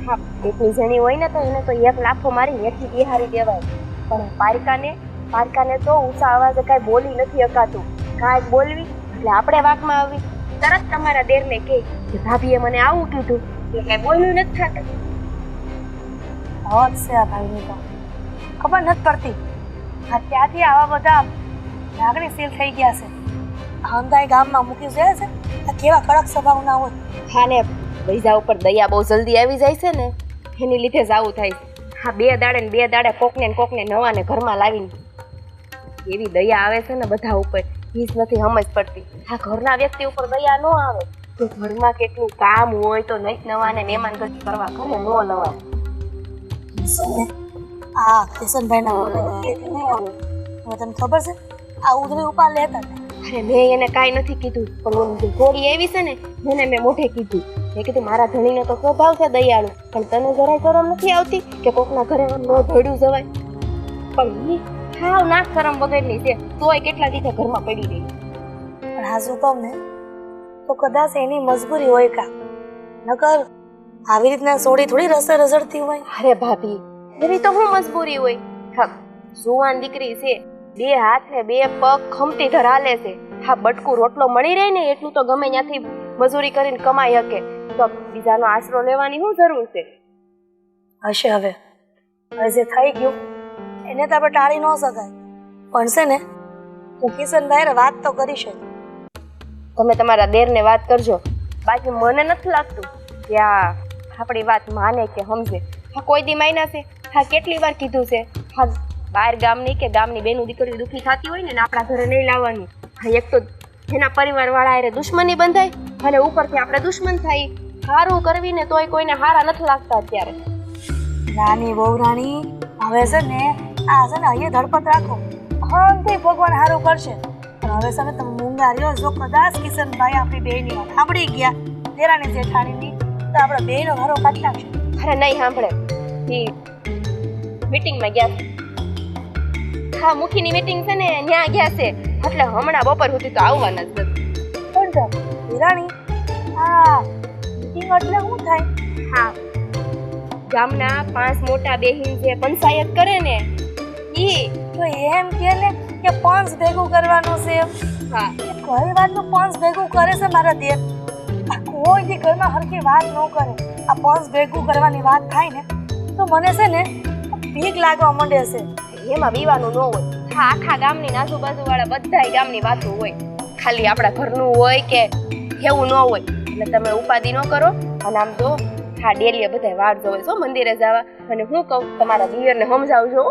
હા પેટની જણી હોય ને તો એને તો એક લાફો મારી હેઠી બિહારી દેવાય, પણ પારિકાને પારકાને તો ઊંચા અવાજે કાંઈ બોલી નથી શકાતું. કાંઈક બોલવી એટલે આપણે વાકમાં આવી. તરત તમારા દેરને કહે કે ભાભીએ મને આવું કીધું એટલે કાંઈ બોલ્યું નથી થતું. હોત છે આ ભાઈની તો ખબર નથી પડતી. આ ત્યાંથી આવા બધા લાગણીશીલ થઈ ગયા છે. હંધાઈ ગામમાં મૂકી જાય છે. આ કેવા કડક સ્વભાવના હોય. હા ને પૈસા ઉપર દયા બહુ જલ્દી આવી જાય છે ને એની લીધે જ આવું થાય છે. હા બે દાડે ને બે દાડે કોકને ને કોકને નવાને ઘરમાં લાવીને એવી દયા આવે છે ને બધા ઉપર હીસ નથી સમજ પડતી. હા ઘરના વ્યક્તિ ઉપર દયા ન આવે તો ઘરમાં કેટલું કામ હોય તો નહીં નવાને મહેમાન ગતિ કરવા ઘરે ન લવાય. હા કિશનભાઈના તને ખબર છે આ ઉધરી ઉપાડ લેતા હતા. અરે મેં એને કાંઈ નથી કીધું પણ થોડી એવી છે ને એને મેં મોઢે કીધું. મેં કીધું મારા ધણીનો તો સ્વભાવ છે દયાળુ પણ તને જરાય શરમ નથી આવતી કે કોકના ઘરે ન ભેડું જવાય. પણ ઈ હાવ ના શરમ વગરની છે તોય કેટલા દિવસે ઘરમાં પડી રહી. પણ હાજુ કહું ને તો કદાચ એની મજબૂરી હોય કા નકર આવી રીતના સોડી થોડી રસ્તે રઝળતી હોય. અરે ભાભી એવી તો હું મજબૂરી હોય. હા જુવાન દીકરી છે બે હાથ ને બે પગ ખમતી ધરાલે છે. હા બટકું રોટલો મળી રહે ને એટલું તો ગમે ત્યાંથી મજૂરી કરીને કમાઈ શકે તો બીજાનો આશરો લેવાની શું જરૂર છે. હશે હવે જે થઈ ગયું એને તો આપણે ટાળી ન શકાય. પણ છે ને હું કિશનભાઈ વાત તો કરીશ જ. તમે તમારા દેરને વાત કરજો. બાકી મને નથી લાગતું કે આ આપણી વાત માને કે સમજે. હા કોઈ દી માયના છે. હા કેટલી વાર કીધું છે. હા બહાર ગામની કે ગામની બેનું દીકરીઓ દુઃખી થતી હોય ને આપણા ઘરે નહીં લાવવાનું. હા એક તો એના પરિવાર વાળા હારે દુશ્મની બંધાય અને ઉપરથી આપણે દુશ્મન થાય. હારું કરવી ને તોય કોઈને હારા નથી લાગતા અત્યારે. રાણી બહુ રાણી હવે છે ને આ છે ને અહીંયા ધડપત રાખો. હંથી ભગવાન હારું કરશે. પણ હવે છે ને તમે મૂંગા રહ્યો જો કદાચ કિશનભાઈ આપણી બેની વાત સાંભળી ગયા દેરાણી જેઠાણીની તો આપણે બેનો હારો કાઢી નાખશે. અરે નહીં સાંભળે એ મીટિંગમાં ગયા છે. હા મુખીની મીટિંગ છે ને ત્યાં ગયા છે એટલે હમણાં બપોર સુધી તો આવવાના જ નથી. કોણ છે દેરાણી? હા મીટિંગ એટલે શું થાય? હા ગામના 5 મોટા બેહીન જે પંચાયત કરે ને ઈ તો એમ કે ને કે પંચ ભેગું કરવાનું છે. હા કઈ વાતનું પંચ ભેગું કરે છે મારા દેર? આ કોઈ દી ઘરમાં હરખી વાત ન કરે. આ પંચ ભેગું કરવાની વાત થાય ને તો મને છે ને બીક લાગવા માંડે છે. એમાં વિવાનું ન હોય. હા આખા ગામની આજુબાજુ વાળા બધાય ગામની વાતો હોય. ખાલી આપણા ઘરનું હોય કે એવું ન હોય. એટલે તમે ઉપાધિ ન કરો. અને આમ તો હા ડેલીએ બધા વાટ જોવે છો મંદિરે જવા. અને હું કહું તમારા દિયરને સમજાવજો.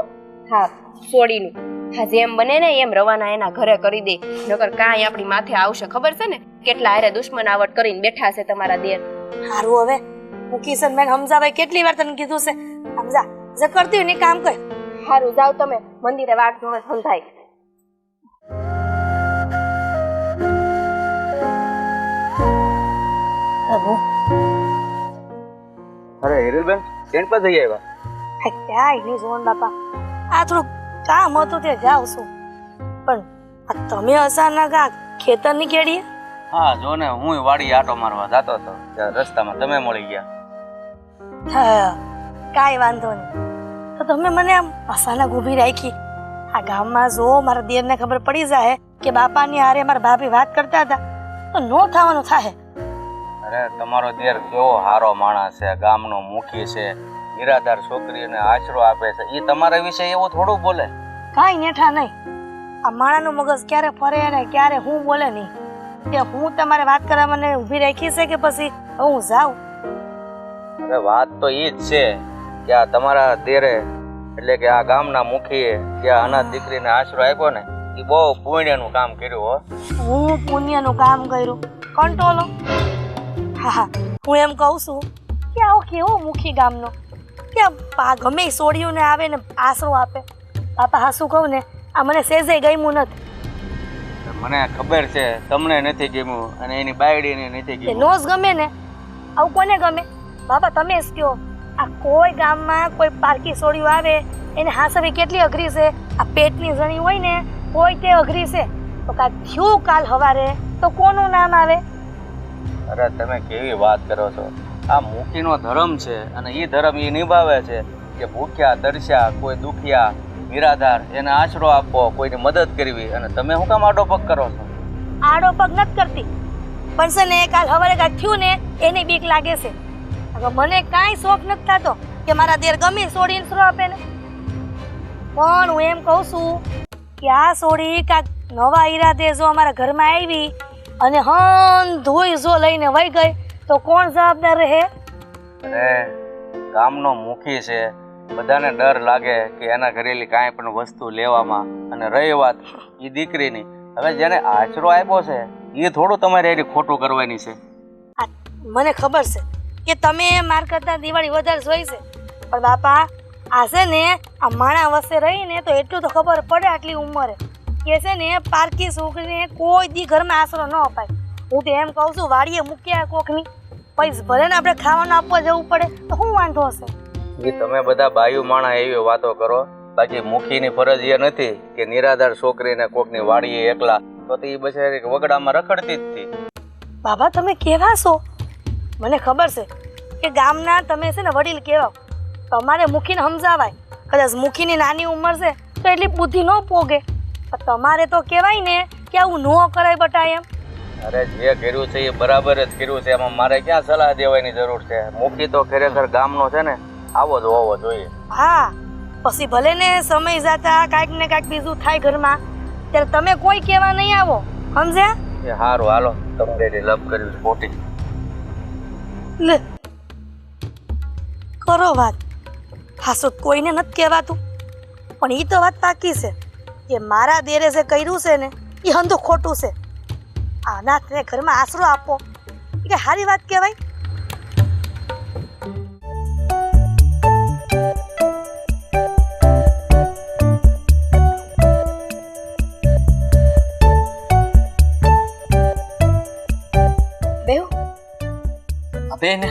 હા છોડીનું હા જેમ બને ને એમ રવાના એના ઘરે કરી દે. નકર કાંઈ આપણી માથે આવશે ખબર છે ને કેટલા હારે દુશ્મનાવટ કરીને બેઠા છે તમારા દેર. સારું હવે હું કિશનભાઈ સમજાવાય કેટલી વાર તને કીધું છે સમજા જે કરતી હોય ને કામ કર. સારું જાવ તમે મંદિરે વાટ જોવે સમજાય. અરે હિરલબેન ટેન્ટ પર જઈ આવ્યા? ક્યાંય નહીં જોન બાપા આ થોડું કામ હતું તે જાઉં છું. પણ આ તમે અચાનક આ ખેતરની કેડીએ? હા જો ને હું વાડી આટો મારવા જતો હતો ત્યાં રસ્તામાં તમે મળી ગયા. હા કાંઈ વાંધો નહીં. તો તમે મને આમ અચાનક ઊભી રાખી. આ ગામમાં જો મારા દેરને ખબર પડી જાય કે બાપાની હારે મારા ભાભી વાત કરતા હતા તો નો થવાનું થાય. અરે તમારો દેર કેવો હારો માણસ છે, ગામનો મુખી છે, નિરાધાર છોકરીને આશરો આપે છે. એ તમારા વિશે એવું થોડું બોલે? કાંઈ નેઠા નહીં. આ માણાનું મગજ ક્યારે ફરે ને ક્યારે હું બોલે નહીં. તે હું તમારે વાત કરવા મને ઊભી રાખી છે કે પછી હું જાઉં? અરે વાત તો એ જ છે કે આ તમારા દેરે એટલે કે આ ગામના મુખીએ જે અનાથ દીકરીને આશરો આપ્યો ને એ બહુ પુણ્યનું કામ કર્યું હો. હું પુણ્યનું કામ કર્યું કંટોલો? હા હું એમ કહું છું કે આવો કેવો મુખી ગામનો કે ગમે સોડિયુંને આવે ને આશરો આપે. બાપા હા શું કહું ને આ મને સેજે ગમ્યું નથી. મને ખબર છે તમને નથી ગમ્યું અને એની બાયડીને નથી ગમ્યું. નો જ ગમે ને આવું કોને ગમે? બાપા તમે જ કહો. આ કોઈ ગામમાં કોઈ પારકી સોડિયું આવે એને હાસવી કેટલી અઘરી છે. આ પેટની જણી હોય ને કોઈ તે અઘરી છે તો કાંઈક થયું કાલ હવારે તો કોનું નામ આવે? અરે તમે કેવી વાત કરો છો? આ મુખીનો ધર્મ છે અને એ ધર્મ એ નિભાવે છે કે ભૂખ્યા તરસ્યા કોઈ દુખિયા નિરાધાર એને આશરો આપવો, કોઈને મદદ કરવી, અને તમે શું કામ આડો પગ કરો છો? આડો પગ નથી કરતી, પણ છે ને કાલ હવારે કાંઈક થયું ને એની બીક લાગે છે. હવે મને કાંઈ શોખ નથી થતો કે મારા દેર ગમે સોડીને શ્રો આપે ને, પણ હું એમ કહું છું કે આ સોડી કાંઈક નવા ઈરાદે જો અમારા ઘરમાં આવી અને ધોઈ જો લઈને વહી ગઈ તો કોણ જવાબદાર રહે? અરે ગામનો મુખી છે, બધાને ડર લાગે કે એના ઘરેલી કાંઈ પણ વસ્તુ લેવામાં. અને રહી વાત એ દીકરીની, હવે જેને આશરો આપ્યો છે એ થોડું તમારે એની ખોટું કરવાની છે. મને ખબર છે કે તમે માર કરતા દિવાળી વધારે જોઈ છે, પણ બાપા આ છે ને આ માણા વસે રહીને તો એટલું તો ખબર પડે આટલી ઉંમરે કે છે ને પારકી છોકરીને કોઈ દી ઘરમાં આશરો ન અપાય. હું તો એમ કહું છું વાડીએ મૂક્યા કોકની પૈસા ભલે ને આપણે ખાવાનું આપવા જવું પડે તો શું વાંધો હશે? એ તમે બધા બાયુ માણા એવી વાતો કરો, બાકી મુખીની ફરજ એ નથી કે નિરાધાર છોકરીને કોકની વાડીએ એકલા, તો એ બચારી વગડામાં રખડતી જ હતી. બાબા તમે કેવા છો? મને ખબર છે કે ગામના તમે છે ને વડીલ કહેવાઓ, તમારે મુખીને સમજાવાય. કદાચ મુખીની નાની ઉંમર છે તો એટલી બુદ્ધિ ન પોગે, પણ તમારે તો કહેવાય ને કે આવું ન કરાય બટા એમ. અરે જે કર્યું છે એ બરાબર જ કર્યું છે, એમાં મારે ક્યાં સલાહ દેવાની જરૂર છે? મુખી તો ખરેખર ગામનો છે ને આવો જ હોવો જોઈએ. હા, પછી ભલે ને સમય જતા કાંઈક ને કાંઈક બીજું થાય ઘરમાં ત્યારે તમે કોઈ કહેવા નહીં આવો, સમજ્યા? એ સારું, હાલો તમારે લપ કરવી છે ખોટી. લે કરો વાત, હાસો કોઈને નથી કહેવાતું, પણ એ તો વાત પાકી છે કે મારા દેરે જે કર્યું છે ને એ હંધું ખોટું છે. અનાથને ઘરમાં આશરો આપો એ કે સારી વાત કહેવાય? બેહો. બેન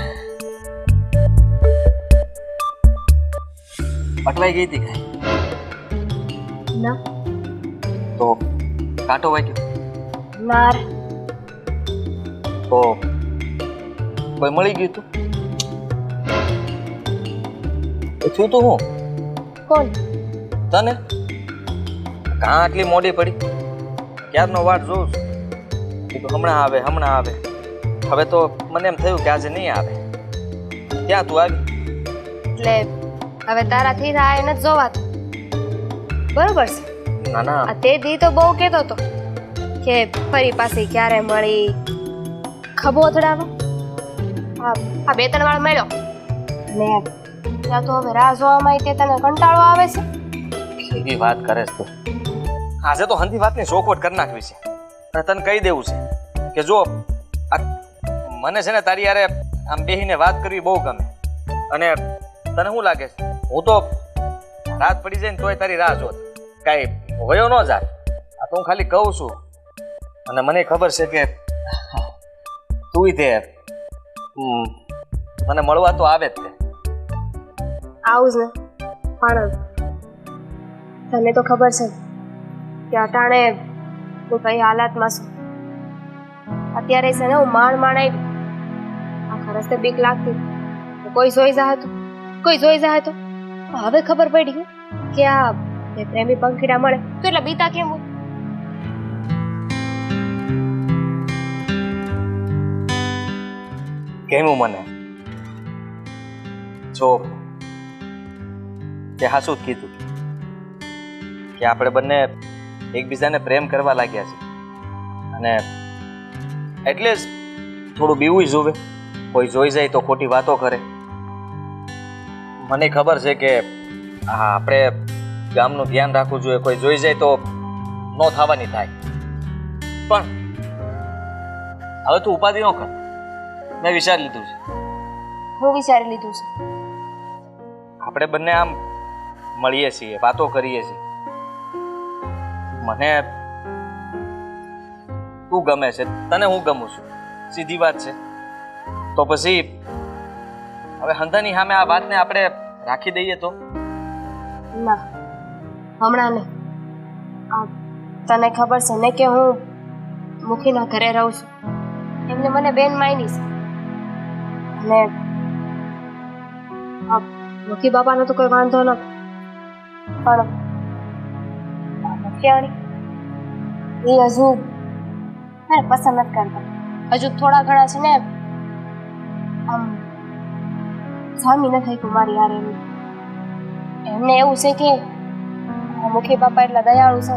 અટવાઈ ગઈ હતી કઈ? ના તો કાંટો વાગ્યો? ના રે. તો કોઈ મળી ગયું તું? છું તો હું કોણ? તને કાં આટલી મોડી પડી? ક્યારનો વાટ જોઉં છું. કીધું હમણાં આવે હમણાં આવે. હવે તો મને એમ થયું કે આજે નહીં આવે. ક્યાં તું આવી? એટલે હવે તારાથી રાહ નથી જોવાતું, બરોબર છે? ના ના, આ તે દી તો બહુ કહેતો હતો કે ફરી પાછી ક્યારે મળી, ખભો અથડાવો. આ બે ત્રણ વાર મળ્યો ને ત્યાં તો હવે રાહ જોવામાં તે તને કંટાળો આવે છે. એવી વાત કરે છે તું. આજે તો હંધી વાતની ચોખવટ કરી નાખવી છે અને તને કહી દેવું છે કે જો આ મને છે ને તારી યારે આમ બેહીને વાત કરવી બહુ ગમે. અને તને શું લાગે છે હું તો રાત પડી જાય ને તોય તારી રાહ જોત, કાંઈ વયો ન જાય. આ તો હું ખાલી કહું છું, અને મને ખબર છે કે તું તે મને મળવા તો આવે જ તે. આવું જ ને, પણ તને તો ખબર છે કે અટાણે હું કઈ હાલાતમાં છું. અત્યારે છે ને હું માંડ આવી આખા રસ્તે બીક લાગતી કે કોઈ જોઈ જાય તો, કોઈ જોઈ જાય તો. હવે ખબર પડી કે આ બે પ્રેમી પંખીડા મળે તો એટલે બીતા કેમ હોય. કેવું મને જો તે હાસું જ કીધું કે આપણે બંને એકબીજાને પ્રેમ કરવા લાગ્યા છે, અને એટલે જ થોડું બીવું જોવે. કોઈ જોઈ જાય તો ખોટી વાતો કરે. મને ખબર છે કે હા આપણે ગામનું ધ્યાન રાખવું જોઈએ, કોઈ જોઈ જાય તો ન થવાની થાય. પણ હવે તું ઉપાધિ ન કર, મેં વિચારી લીધું છે. હું વિચારી લીધું છે. આપણે બંને આમ મળીએ છીએ, વાતો કરીએ છીએ. મને તું ગમે છે, તને હું ગમું છું, સીધી વાત છે. તો પછી હવે હંધાની સામે આ વાતને આપણે રાખી દઈએ તો? ના, હમણાં નહીં. તને ખબર છે ને કે હું મુખીના ઘરે રહું છું, એમને મને બેન માયની છે. અને મુખી બાપાનો તો કોઈ વાંધો નથી, પણ મુખિયાણી એ હજુ મને પસંદ નથી કરતા. હજુ થોડા ઘણા છે ને આમ જામી નથી થઈ મારી યાર. એમને એવું છે કે આ મુખી બાપા એટલા દયાળુ છે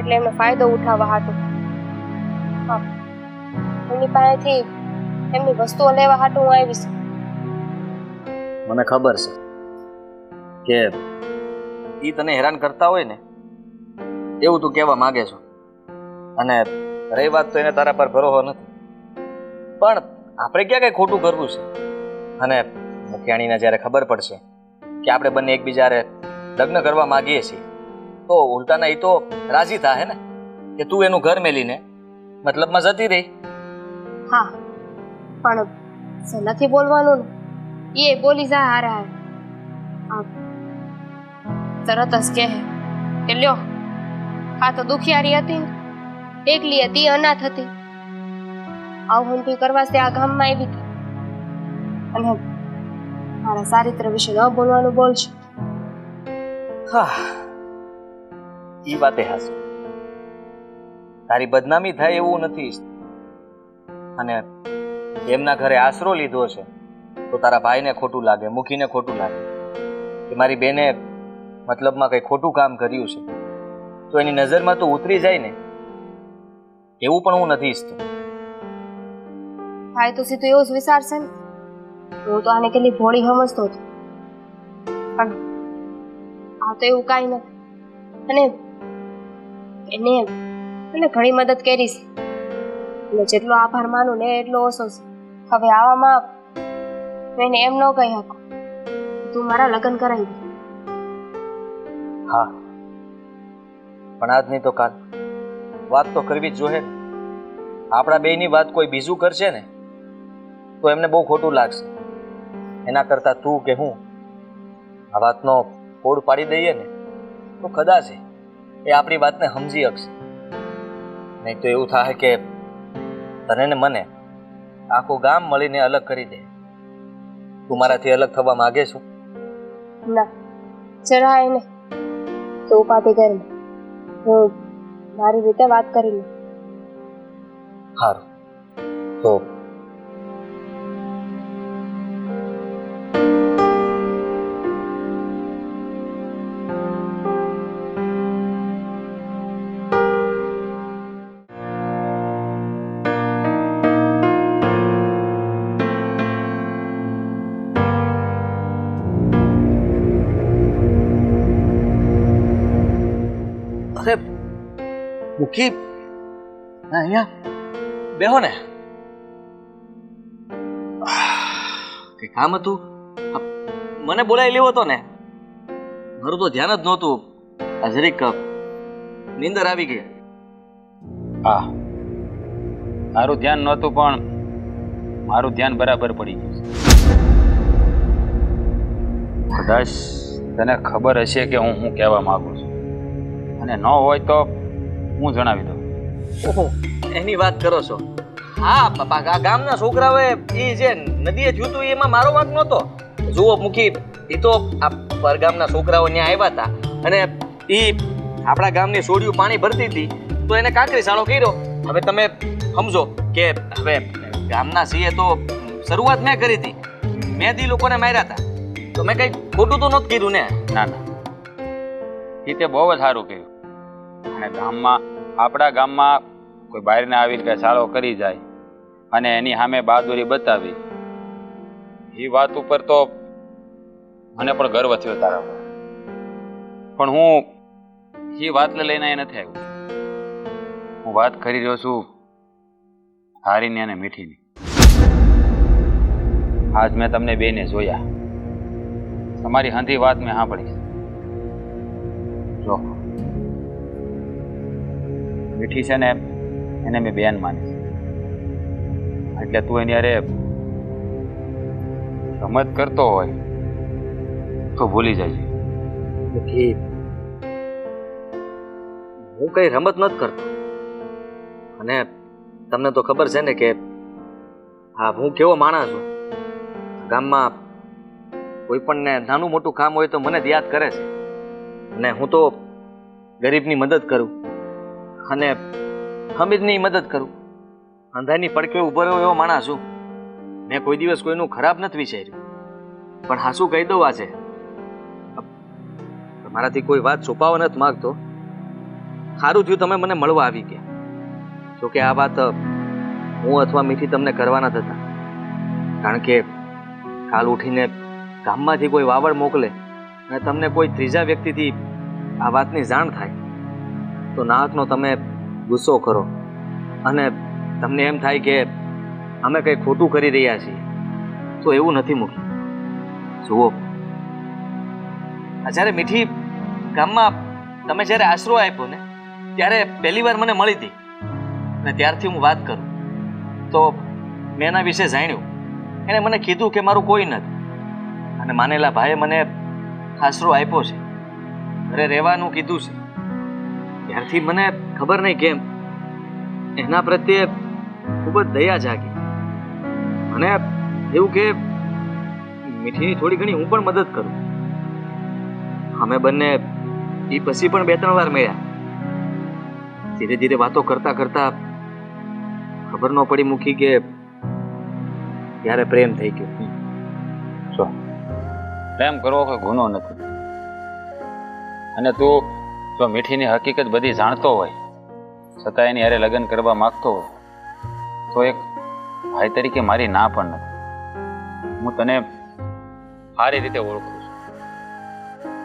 એટલે એમનો ફાયદો ઉઠાવવા હાટું એમની પાસેથી એમની વસ્તુઓ લેવા હાટું હું આવીશ. મને ખબર છે કે ઈ તને હેરાન કરતા હોય ને એવું તું કહેવા માંગે છો, અને રહી વાત તો એને તારા પર ભરોસો નથી. પણ આપણે ક્યાં કઈ ખોટું કરવું છે? અને મુખિયાણીને જ્યારે ખબર પડશે કે આપણે બંને એકબીજાને લગ્ન કરવા માંગીએ છીએ તો ઉલટાના એ તો રાજી થાય ને કે તું એનું ઘર મેલીને મતલબમાં જતી રહી. હા, પણ જે નથી બોલવાનું ને એ બોલી જા હારા. તરત જ કહે કે લ્યો આ તો દુખિયારી હતી ને, એકલી હતી, અનાથ હતી, આવું હંતી કરવા આ ગામમાં આવી હતી અને મારા ચારિત્ર વિશે ન બોલવાનું બોલશે. હા, ઈ વાતે હાસી. તારી બદનામી થાય એવું નથી, અને એમના ઘરે આશરો લીધો છે તો તારા ભાઈને ખોટું લાગે, મુખીને ખોટું લાગે કે મારી બેને મતલબમાં કંઈ ખોટું કામ કર્યું છે, તો એની નજરમાં તો ઉતરી જાય ને. એવું પણ હું નથી ઈચ્છતો. ભાઈ તો સીધું એવું જ વિચારશે ને. હું તો આને કેટલી ભોળી સમજતો હતો, પણ આ તો એવું કાંઈ નથી. અને એને ઘણી મદદ કરી છે, એટલે જેટલો આભાર માનું ને એટલો ઓછો છે. હવે આવામાં એને એમ ન કહી શકો તું મારા લગ્ન કરાવી દે. હા, પણ આજ નહીં તો કાલ વાત તો કરવી જ જોઈએ. આપણા બેયની વાત કોઈ બીજું કરશે ને તો એમને બહુ ખોટું લાગશે. એના કરતાં તું કે હું આ વાતનો ફોડ પાડી દઈએ ને તો કદાચ એ આપણી વાતને સમજી શકશે. નહીં તો એવું થાય કે તને ને મને આખું ગામ મળીને અલગ કરી દે. તું મારાથી અલગ થવા માંગે છો? ના, જરાય નહીં. તો ઉપાધિ કરી હું મારી રીતે વાત કરી લઉં. સારું તો અરે મુખી અહીંયા બેહો ને. કે કામ હતું? મને બોલાવી લેવો હતો ને. મારું તો ધ્યાન જ નહોતું. આ જરીક નીંદર આવી ગઈ. હા, તારું ધ્યાન નહોતું પણ મારું ધ્યાન બરાબર પડી ગયું છે. કદાચ તને ખબર હશે કે હું શું કહેવા માંગુ છું, અને ન હોય તો હું જણાવી દઉં. ઓહો, એની વાત કરો છો? હા બાપા, આ ગામના છોકરાઓએ એ જે નદીએ થયું હતું એમાં મારો વાંક નહોતો. જુઓ મુખી, એ તો આ પરગામના છોકરાઓ ત્યાં આવ્યા હતા અને એ આપણા ગામની સોડિયું પાણી ભરતી હતી તો એને કાંકરી સાળો કર્યો. હવે તમે સમજો કે હવે ગામના સીએ તો શરૂઆત મેં કરી હતી, મેં દી લોકોને માર્યા હતા, તો મેં કંઈ ખોટું તો નહોતું કીધું ને. ના ના, એ તે બહુ જ સારું કહ્યું. અને ગામમાં, આપણા ગામમાં કોઈ બહારને આવીને કંઈ સાળો કરી જાય અને એની સામે બહાદુરી બતાવી, એ વાત ઉપર તો મને પણ ગર્વ થયો તારા પર. પણ હું એ વાતને લઈને એ નથી આવ્યો. હું વાત કરી રહ્યો છું હારીની અને મીઠીની. આજ મેં તમને બેને જોયા, તમારી હંધી વાત મેં સાંભળી. જો મીઠી છે ને એને મેં બેન માની છે, એટલે તું એની અરે રમત કરતો હોય તો ભૂલી જાય. મુખી, હું કઈ રમત નથી કરતો, અને તમને તો ખબર છે ને કે હા હું કેવો માણસ છું. ગામમાં કોઈ પણ ને નાનું મોટું કામ હોય તો મને જ યાદ કરે છે, અને હું તો ગરીબની મદદ કરું અને હમીદની મદદ કરું. અંધારની પડકે ઊભો રહ્યો એવો માણસ છું. મેં કોઈ દિવસ કોઈનું ખરાબ નથી વિચાર્યું. પણ હા શું કહી દઉં આજે તમારાથી કોઈ વાત છુપાવવા નથી માંગતો. સારું થયું તમે મને મળવા આવી ગયા. જોકે આ વાત હું અથવા મીઠી તમને કરવાના જ હતા. કારણ કે કાલ ઉઠીને ગામમાંથી કોઈ વાવડ મોકલે અને તમને કોઈ ત્રીજા વ્યક્તિથી આ વાતની જાણ થાય તો નાહકનો તમે ગુસ્સો કરો અને તમને એમ થાય કે અમે કંઈ ખોટું કરી રહ્યા છીએ. તો એવું નથી મૂકી. જુઓ, જ્યારે મીઠી ગામમાં તમે જ્યારે આશરો આપ્યો ને ત્યારે પહેલી વાર મને મળી હતી અને ત્યારથી હું વાત કરું તો મેં એના વિશે જાણ્યું. એણે મને કીધું કે મારું કોઈ નથી અને માનેલા ભાઈએ મને આશરો આપ્યો છે, ઘરે રહેવાનું કીધું છે. ત્યારથી મને ખબર નહીં કેમ એના પ્રત્યે ખૂબ જ દયા જાગી. અને એવું કે મીઠીની થોડી ઘણી હું પણ મદદ કરું. અમે બંને એ પછી પણ 2-3 વાર મળ્યા. ધીરે ધીરે વાતો કરતા કરતા ખબર ન પડી મૂકી કે ત્યારે પ્રેમ થઈ ગયો. જો પ્રેમ કરવો કોઈ ગુનો નથી. અને તું જો મીઠીની હકીકત બધી જાણતો હોય છતાં એની હારે લગ્ન કરવા માંગતો હોય તો એક ભાઈ તરીકે મારી ના પણ નથી. હું તને સારી રીતે ઓળખું છું.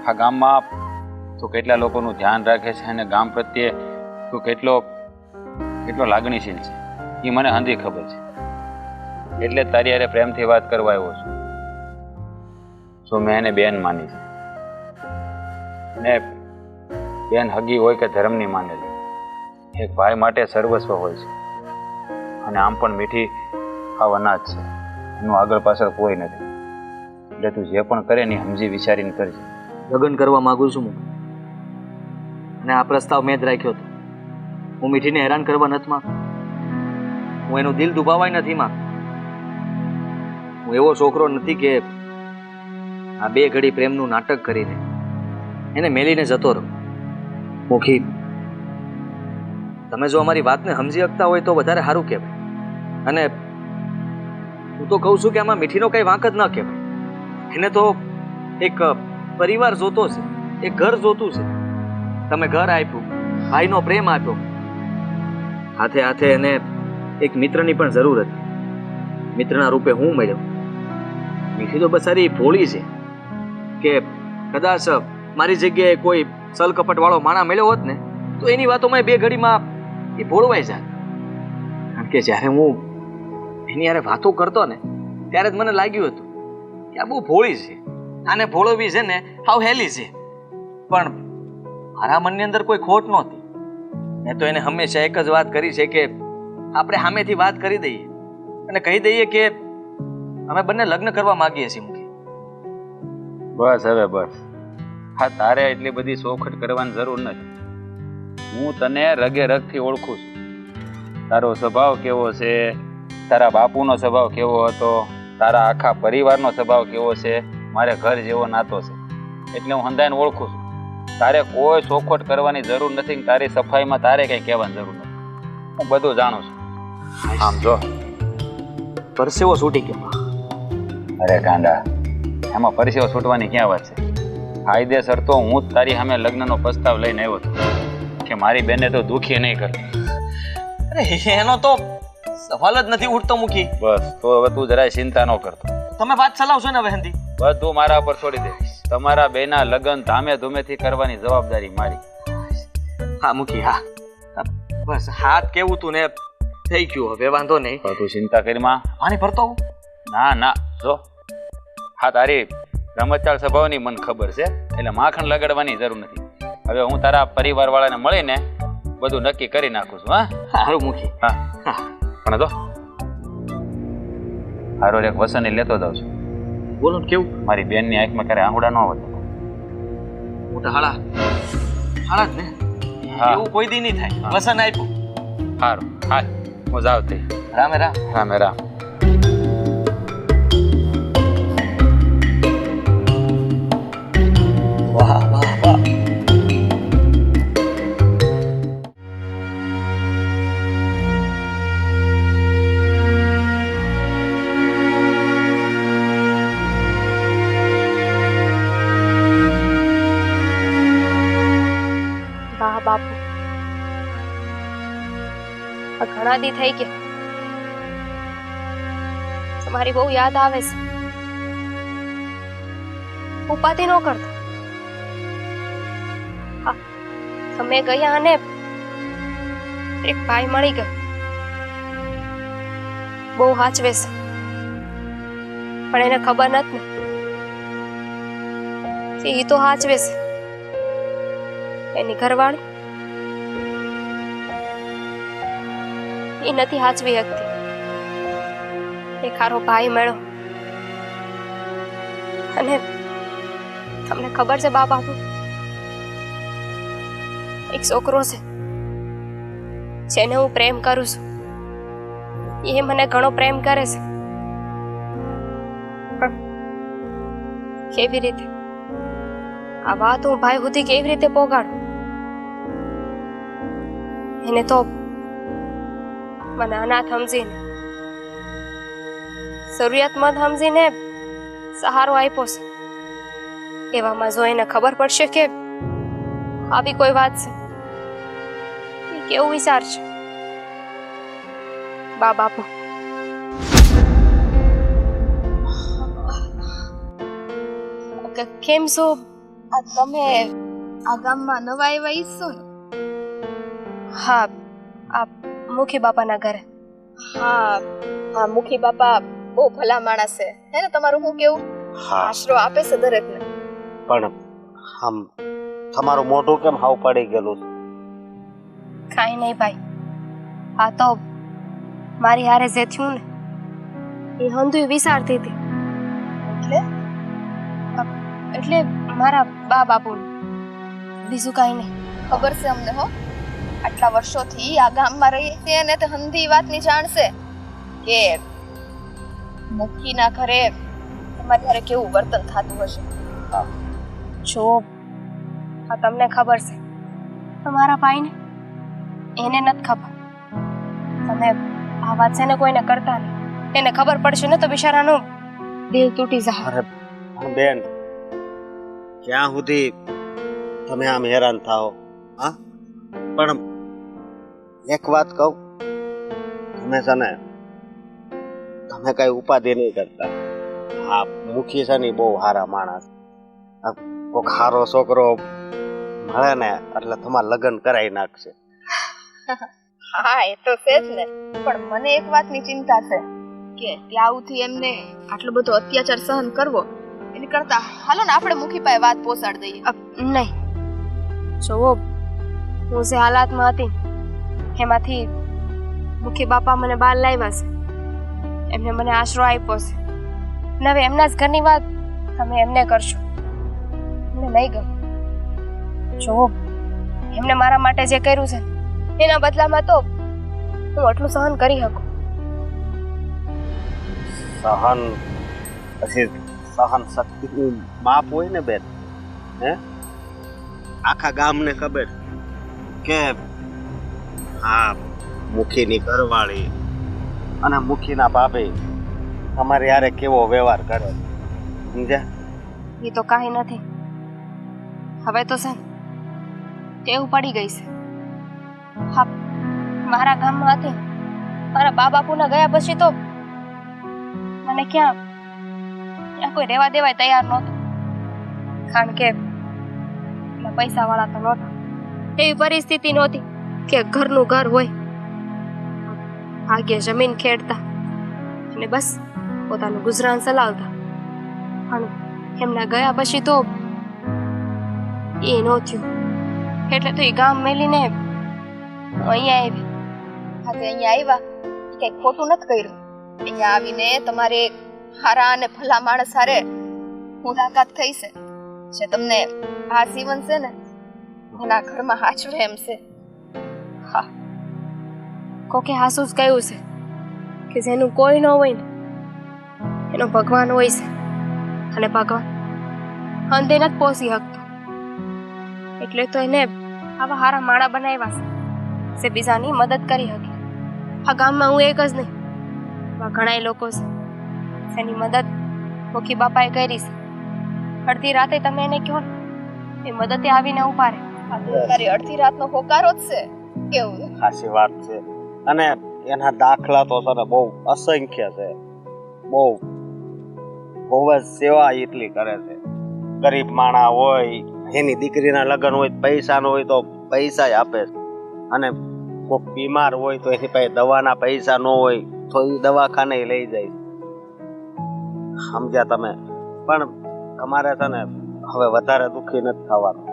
આ ગામમાં તું કેટલા લોકોનું ધ્યાન રાખે છે અને ગામ પ્રત્યે તું કેટલો લાગણીશીલ છે એ મને હંધી ખબર છે. એટલે જ તારી હારે પ્રેમથી વાત કરવા આવ્યો છું. જો મેં એને બેન માની છે ને બેન હગી હોય કે ધર્મની માનેલી, એક ભાઈ માટે સર્વસ્વ હોય છે. અને આમ પણ મીઠી આ અનાજ છે, એનું આગળ પાછળ કોઈ નથી. એટલે તું જે પણ કરે ને સમજી વિચારીને કરજે. લગ્ન કરવા માંગુ છું હું અને આ પ્રસ્તાવ મેં જ રાખ્યો હતો. હું મીઠીને હેરાન કરવા નથી માંગતો. હું એનું દિલ દુભાવાય નથી માંગતો. હું એવો છોકરો નથી કે આ 2 ઘડી પ્રેમનું નાટક કરીને એને મેલીને જતો રહો. મુખી, તમે જો અમારી વાતને સમજી શકતા હોય તો વધારે સારું કહેવાય. અને હું તો કહું છું કે આમાં મીઠીનો કઈ વાંક જ ન કહેવાય. એને તો એક પરિવાર જોતો છે, એક ઘર જોતું છે. તમે ઘર આપ્યું, ભાઈનો પ્રેમ આપ્યો, હાથે હાથે એને એક મિત્રની પણ જરૂર હતી. મિત્રના રૂપે હું મળ્યો. મીઠી તો બસારી ભોળી છે કે કદાચ મારી જગ્યાએ કોઈ સલકપટ વાળો માણા મળ્યો હોત ને તો એની વાતોમાં 2 ઘડીમાં એ ભોળવાઈ જાય. કારણ કે જ્યારે હું એની યારે વાતો કરતો ને ત્યારે જ મને લાગ્યું હતું કે આ બહુ ભોળી છે, આને ભોળવવી છે ને હાવ હેલી છે. પણ મારા મનની અંદર કોઈ ખોટ નહોતી. મેં તો એને હંમેશા એક જ વાત કરી છે કે આપણે સામેથી વાત કરી દઈએ અને કહી દઈએ કે અમે બંને લગ્ન કરવા માંગીએ છીએ. મુખી, બસ હવે બસ. હા, તારે એટલી બધી ચોખટ કરવાની જરૂર નથી. હું તને રગે રગથી ઓળખું છું. તારો સ્વભાવ કેવો છે, તારા બાપુનો સ્વભાવ કેવો હતો, તારા આખા પરિવારનો સ્વભાવ કેવો છે, મારે ઘર જેવો નાતો છે. એટલે હું હંધાઈને ઓળખું છું. તારે કોઈ ચોખવટ કરવાની જરૂર નથી. તારી સફાઈમાં તારે કંઈ કહેવાની જરૂર નથી. હું બધું જાણું છું. આમ જો પરસેવો છૂટી ગયો. અરે ગાંડા, એમાં પરસેવો છૂટવાની ક્યાં વાત છે? કાયદેસર તો હું જ તારી સામે લગ્નનો પ્રસ્તાવ લઈને આવ્યો હતો કે મારી બેને તો દુખી નહીં કરતી. અરે એનો તો સવાલ જ નથી ઉઠતો. મુખી, બસ તો હવે તું જરાય ચિંતા ન કરતો. તમે વાત ચલાવશો ને હવે હંધી? બધું મારા પર છોડી દે. તમારા બેના લગ્ન ધામે ધૂમેથી કરવાની જવાબદારી મારી. હા મુખી, હા બસ હાથ કેવું તું ને થઈ ગયું. હવે વાંધો નહીં. તું ચિંતા કરી માં. આની ફરતો હું ના જો હા, તારી રમતચાળ સ્વભાવની મને ખબર છે. એટલે માખણ લગાડવાની જરૂર નથી. હવે હું તારા પરિવાર વાળાને મળીને બધું નક્કી કરી નાખું છું. હા સારું મુખી. હા પણ તો હારો એક વસન લેતો જાઉં છું. બોલો ને, કેવું? મારી બેનની આંખમાં ક્યારે આંગુડા ન વધે. મોટા હાળા જ ને? એવું કોઈ દી નહીં થાય. વસન આપ્યું. સારું, હાલ હું જાઉં તે. રામે રામ. રામે રામ. વાહ વાહ વાહ. ઘણા દી થઈ ગયા. તમારી બહુ યાદ આવે છે. ઉપાધિ ન કરતો. હા, તમે ગયા અને એક ભાઈ મળી ગયો. બહુ હાચવે છે, પણ એને ખબર નથી ને એ તો હાચવે છે. એની ઘરવાળી એ નથી હાચવી શકતી. એક હારો ભાઈ મળ્યો અને તમને ખબર છે બા બાપુ, એક છોકરો છે જેને હું પ્રેમ કરું છું. એ મને ઘણો પ્રેમ કરે છે, પણ કેવી રીતે આ વાત હું ભાઈ સુધી કેવી રીતે પહોંચાડું? એને તો મને અનાથ સમજીને, જરૂરિયાતમંદ સમજીને સહારો આપ્યો છે. એવામાં જો એને ખબર પડશે કે આવી કોઈ વાત છે, એ કેવું વિચારશે? બા બાપુ, કેમ છો? આ તમે આ ગામમાં નવા આવ્યા ઈસો ને? હા, આ મુખી બાપાના ઘરે. હા હા, મુખી બાપા બહુ ભલા માણસ છે હે ને? તમારું શું કેવું? હા, આશરો આપે છે દરેકને. પણ આમ તમારું મોઢું કેમ હાવ પડી ગયેલું છે? કાંઈ નહીં ભાઈ, આ તો મારી હારે જે થયું ને એ હંધુય વિચારતી હતી. એટલે મારા બા બાપુ, બીજું કાંઈ નહીં. ખબર છે અમને હો, આટલા વર્ષોથી આ ગામમાં રહીએ છીએ ને તે હંધી વાતની જાણશે કે મુખીના ઘરે તમારી હારે કેવું વર્તન થતું હશે. જો આ તમને ખબર છે, તમારા ભાઈને એને નથી ખબર. તમે આ વાત છે ને કોઈને કરતા નહીં. એને ખબર પડશે ને તો બિચારાનું દિલ તૂટી જાય. અરે પણ બેન, ક્યાં સુધી તમે આમ હેરાન થાઓ? હા, પણ એક વાત કહું, તમે છે ને તમે કઈ ઉપાધિ નહીં કરતા. હા, મુખી છે ને બહુ સારા માણસ. કોઈક સારો છોકરો મળે ને એટલે તમારે લગ્ન કરાવી નાખશે. હા, એ તો છે જ ને. પણ મને એક વાતની ચિંતા છે કે ત્યાં આવથી એમને આટલો બધો અત્યાચાર સહન કરવો એની કરતા હાલો ને આપણે મુખી પાસે વાત પહોંચાડી દઈએ. નહીં, જોવો હું જે હાલાતમાં હતી એમાંથી મુખી બાપા મને બહાર લાવ્યા છે. એમને મને આશરો આપ્યો છે. અને હવે એમના જ ઘરની વાત તમે એમને કરશો, એમને નહીં ગમે. જોવો એમને મારા માટે જે કર્યું છે એના બદલામાં તો હું આટલું સહન કરી શકું. સહન પછી સહન શક્તિનું માપ હોય ને બેન. હે, આખા ગામને ખબર કે હા મુખીની ઘરવાળી અને મુખીના બાપે અમારે યારે કેવો વ્યવહાર કરે, સમજ્યા? એ તો કાંઈ નથી. હવે તો છે ને ટેવ પડી ગઈ છે. હા, મારા ગામમાં હતી, મારા બા બાપુના ગયા પછી તો મને ક્યાં કોઈ રહેવા દેવાય તૈયાર નહોતું. કારણ કે પૈસા વાળા તો નહોતા. એવી પરિસ્થિતિ નહોતી કે ઘરનું ઘર હોય, ભાગ્ય જમીન ખેડતા અને બસ પોતાનું ગુજરાન ચલાવતા. પણ એમના ગયા પછી તો એ ન થયું. એટલે તો એ ગામ મેલીને અહીંયા આવી. હા, તે અહીંયા આવ્યા એ કઈ ખોટું નથી કર્યું. અહીંયા આવીને તમારે હારા અને ભલા માણસ હારે મુલાકાત થઈ છે જે તમને આ જીવન છે ને એના ઘરમાં હાચવે એમ છે. હા, કોકે હાસુ જ કહ્યું છે કે જેનું કોઈ ન હોય ને એનો ભગવાન હોય છે. અને ભગવાન અંતે નથી પહોંચી શકતો. એટલે તો એને આવા હારા માણા બનાવ્યા છે જે બીજાની મદદ કરી શકે. આ ગામમાં હું એક જ નહીં, આવા ઘણા લોકો છે જેની મદદ મુખી બાપાએ કરી છે. અડધી રાતે તમે એને કહો ને એ મદદે આવીને ઉભા રહે. તારી અડધી રાતનો હોકારો જ છે કેવું? સાચી વાત છે. અને એના દાખલા તો છે ને બહુ અસંખ્ય છે. બહુ બહુ જ સેવા એટલી કરે છે. ગરીબ માણા હોય એની દીકરીના લગ્ન હોય પૈસાનો હોય તો પૈસા આપે છે, અને કોઈ બીમાર હોય તો એની પાસે દવાના પૈસા ન હોય તો એ દવાખાને લઈ જાય. સમજ્યા તમે? પણ તમારે છે ને હવે વધારે દુઃખી નથી થવાનું,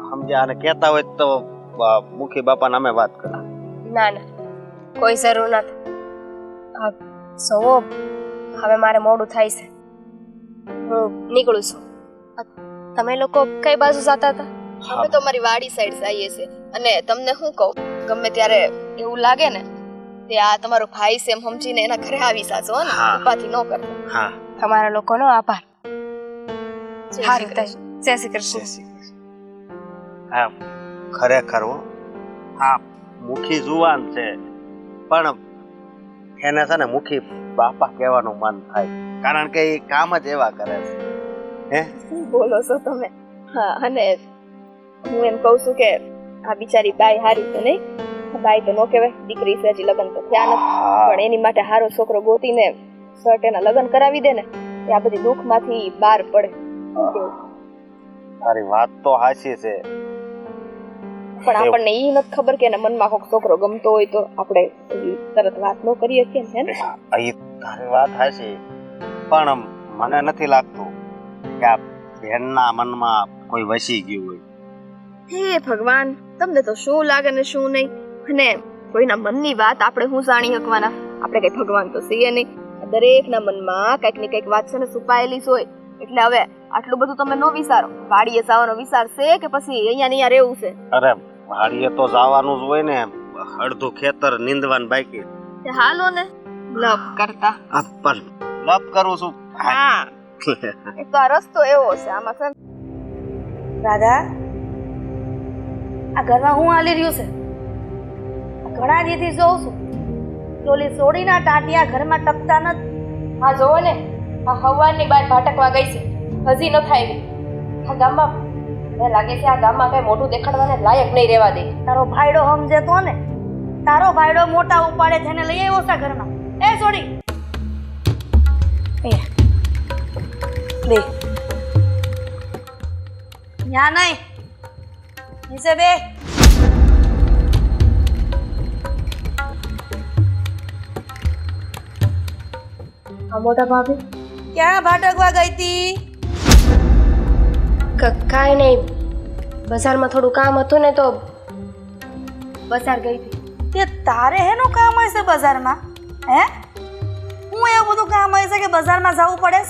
સમજ્યા? અને કહેતા હોય તો મુખી બાપાને અમે વાત કરી. ના ના, કોઈ જરૂર નથી. સૌ હવે મારે મોડું થાય છે, હું નીકળું છું. તમે લોકો કઈ બાજુ જતા હતા? અમે તો અમારી વાડી સાઈડ જઈએ છે. અને તમને શું કહું, ગમે ત્યારે એવું લાગે ને તે આ તમારો ભાઈ છે એમ સમજીને એના ઘરે આવી સાચો ને, હા. ઉપાથી ન કરતો. હા, તમારા લોકોનો આભાર. જય સારું શ્રી થાય. જય શ્રી કૃષ્ણ. હા, ખરેખર હો. હા, મુખી જુવાન છે પણ એને છે ને મુખી બાપા કહેવાનું મન થાય, કારણ કે એ કામ જ એવા કરે છે. હે, શું બોલો છો તમે? હા, અને હું એમ કહું છું કે આ બિચારી બાઈ હારી તો નહીં, બાઈ તો ન કહેવાય, દીકરી છે, હજી લગ્ન તો થયા નથી, પણ એની માટે હારો છોકરો ગોતીને સટ એના લગ્ન કરાવી દે ને, એ આ બધી દુઃખમાંથી બહાર પડે. તારી વાત તો હાચી છે, પણ આપણને ઈ નથી ખબર કે એના મનમાં કોઈક છોકરો ગમતો હોય તો આપણે એવી તરત વાત ન કરીએ કેમ, હે ને? અહીં તારી વાત હાચી, પણ મને નથી લાગતું કે આ બહેનના મનમાં કોઈ વસી ગયું હોય. હે ભગવાન, તમને તો શું લાગે ને શું નહીં, અને કોઈના મનની વાત આપણે શું જાણી શકવાના? આપણે કઈ ભગવાન તો છીએ નહીં. દરેકના મનમાં કઈક ને કઈક વાત છે ને છુપાયેલી જ હોય. એટલે હવે આટલું બધું તમે ન વિચારો. વાડીએ જવાનો વિચાર છે કે પછી અહીંયા ને અહીંયા રહેવું છે? અરે વાડીએ તો જવાનું જ હોય ને, અડધું ખેતર નીંદવાનું બાકી. તે હાલો ને લપ કરતા. પણ લપ કરું છું. હા, એક તો આ રસ્તો એવો છે આમાં છે. રાધા, આ ઘરમાં હું હાલી રહ્યું છે? ઘણા દીથી જોઉં છું, ટોલી સોડીના ટાંટિયા ઘરમાં ટકતા નથી. હા જોવો ને, આ હવારની બાર ભાટકવા ગઈ છે, હજી ન થાય. આ ગામમાં મને લાગે છે આ ગામમાં કઈ મોટું દેખાડવાને લાયક નહીં રહેવા દે. તારો ભાઈડો સમજે તો ને, તારો ભાઈડો મોટા ઉપાડે થઈને લઈ આવ્યો છે ઘરમાં. એ સોડી, બે ન્યા નહીં, નીચે બે. આ મોટા ભાભી ક્યાં ભાટકવા ગઈ હતી? કાંઈ નહીં, બજારમાં થોડું કામ હતું ને તો બજાર ગઈ હતી. તે તારે હેનું કામ હશે બજારમાં? હે, હું એવું બધું કામ હશે કે બજારમાં જવું પડે?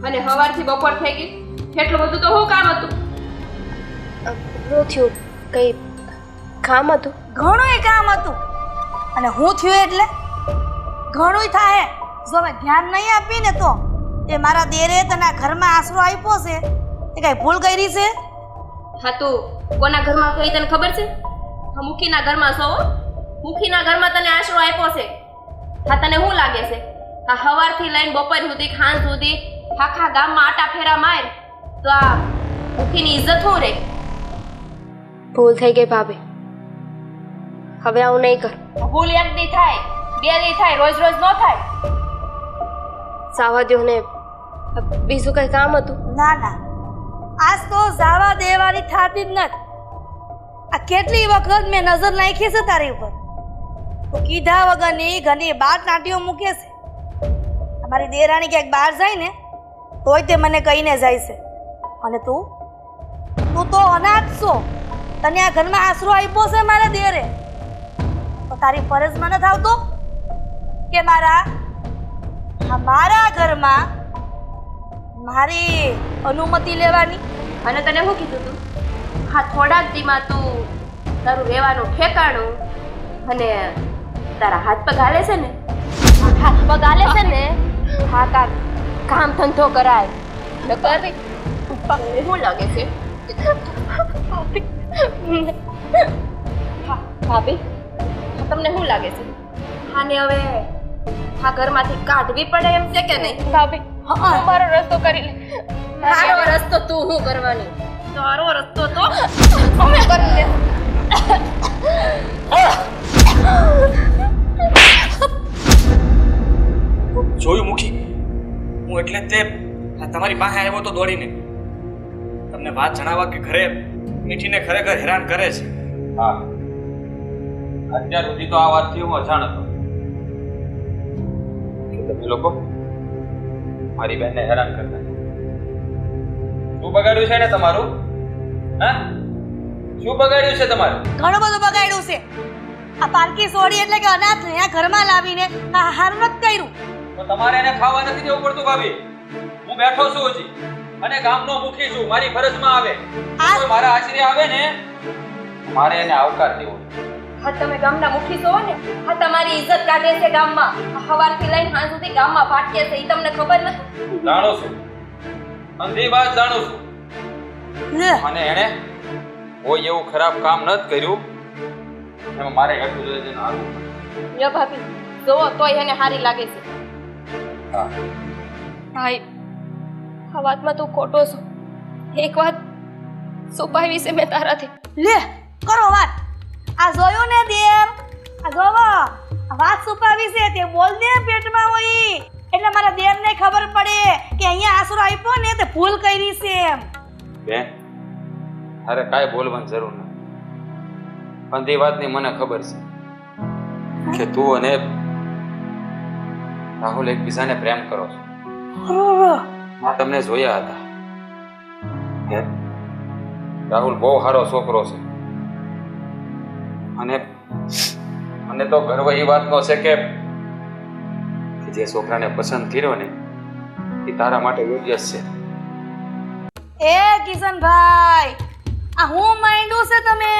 અને સવારથી બપોર થઈ ગઈ, એટલું બધું તો શું કામ હતું? શું થયું? કઈ કામ હતું? ઘણુંય કામ હતું. અને હું થયું એટલે ઘણુંય થાય. જો હવે ધ્યાન નહીં આપીને તો એ મારા દેરે તને ઘરમાં આશરો આપ્યો છે, એ કઈ ભૂલ કરી છે? હા તું કોના ઘરમાં ગઈ તને ખબર છે? હા, મુખીના ઘરમાં છો. મુખીના ઘરમાં તને આશરો આપ્યો છે. હા, તને શું લાગે છે? આ સવારથી લઈને બપોર સુધી ખાંડ સુધી આખા ગામમાં આટા ફેરા માર તો આ મુખીની ઇજ્જત શું રે? ભૂલ થઈ ગઈ ભાભી, હવે આવું નહીં કર. ભૂલ એક દી થાય, બે દી થાય, રોજ રોજ ન થાય. સાવા દ્યો ને, બીજું કઈ કામ હતું? ના ના, આજ તો જાવા દેવાની થાતી જ નથી. આ કેટલી વખત મેં નજર નાખી છે તારી ઉપર, તો કીધા વગરની ઘણી બાર નાટીઓ મૂકે છે. અમારી દેરાણી ક્યાંક બહાર જાય ને તોય તે મને કહીને જાય છે. અને તું તો અનાથ છો, તને આ ઘરમાં આશરો આપ્યો છે મારા દેરે, તો તારી ફરજમાં નથી આવતો કે મારા ઘરમાં મારી અનુમતિ લેવાની? અને તને શું કીધું તું? હા, થોડા જ દીમાં તું તારું રહેવાનું ઠેકાણું અને તારા હાથ પગ હાલે છે ને, હાથ પગ હાલે છે ને, હા કાક કામ ધંધો કરાય. નકર શું લાગે છે? હા ભાભી, તમને શું લાગે છે? હા ને હવે આ ઘરમાંથી કાઢવી પડે એમ છે કે નહીં? ભાભી, મારો રસ્તો કરી લે. મારો રસ્તો તું શું કરવાની? તારો રસ્તો તો અમે કરી લે. જોયું મુખી, હું એટલે જ તે તમારી પાસે આવ્યો તો દોડીને તમને વાત જણાવવા કે ઘરે મીઠીને ખરેખર હેરાન કરે છે. હા, અત્યાર સુધી તો આ વાતથી હું અજાણ હતો કે તમે લોકો મારી બહેનને હેરાન કરતા છો. શું બગાડ્યું છે ને તમારું? હા, શું બગાડ્યું છે તમારું? ઘણું બધું બગાડ્યું છે. આ પારકી સોડી એટલે કે અનાથ અહીંયા ઘરમાં લાવીને આ હારું નથી કર્યું. તો તમારે એને ખાવા નથી દેવું પડતું ભાભી. હું બેઠો છું હજી અને ગામનો મુખી છું, મારી ફરજમાં આવે. કોઈ મારા આશરે આવે ને મારે એને આવકાર દેવો. હા, તમે ગામના મુખી છો ને? હા, તમારી ઇજ્જત કાઢે છે ગામમાં. સવારથી લઈને સાંજ સુધી ગામમાં ભાટકે છે, ઈ તમને ખબર નથી? જાણું છું, અંધી વાત જાણું છું. લે, અને એને કોઈ એવું ખરાબ કામ ન કર્યું એમાં મારે હેઠું જોઈને હારવું પડે. યો ભાભી, જોવો તોય એને હારી લાગે છે. હા, ભાઈ, આ વાતમાં તું ખોટો છો. એક વાત છુપાવી છે મેં તારાથી. લે કરો વાત. આ જોયું ને દેર, આ જોવો આ વાત છુપાવી છે તે બોલ દે પેટમાં હોય એટલે મારા દેરને ખબર પડે કે અહીંયા આશરો આપ્યો ને તે ભૂલ કરી છે એમ. બેન, અરે કાંઈ બોલવાની જરૂર નથી. અંધી વાતની મને ખબર છે કે તું અને રાહુલ એકબીજાને પ્રેમ કરો છો. આ તમને જોયા હતા. હે? રાહુલ બહુ સારો છોકરો છે અને મને તો ગર્વ એ વાતનો છે કે જે છોકરાને પસંદ કર્યો ને એ તારા માટે યોગ્ય છે. એ કિશનભાઈ, આ હું માંડ્યું છે તમે?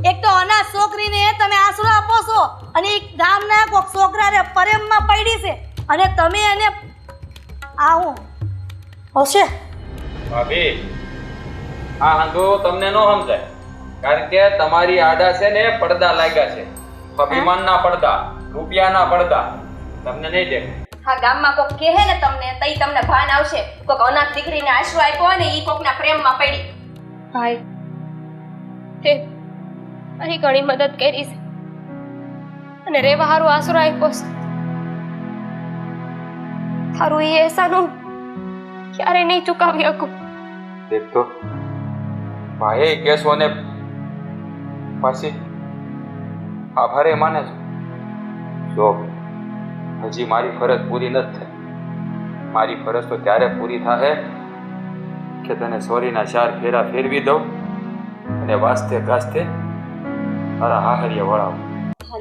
એક તો અનાથ છોકરીને તમે આશરો આપો છો અને એક ગામના કોક છોકરાને પ્રેમમાં પડી છે અને તમે એને આવું હશે. ભાભી, આ હાંધો તમને ન સમજાય કારણ કે તમારી આડા છે ને પડદા લાગ્યા છે. અભિમાનના પડદા, રૂપિયાના પડદા તમને નહીં દેખાય. હા, ગામમાં કોક કહે ને તમને તઈ તમને ભાન આવશે. કોક અનાથ દીકરીને આશરો આપ્યો હોય ને ઈ કોકના પ્રેમમાં પડી. ભાઈ, તે મારી ઘણી મદદ કરી છે અને રેવા હારું આશરો આપ્યો છે. તારું એ એહસાનું ક્યારે નહીં ચૂકવી શકું. દેખ તો ભાઈ કેસો ને પાછી આભારે માને છે. જો હજી મારી ફરજ પૂરી નથી થઈ. મારી ફરજ તો ત્યારે પૂરી થાય કે તને સોરીના 4 ફેરા ફેરવી દઉં અને વાસ્તે ગાસ્તે તારા હાહરીએ વળાવું.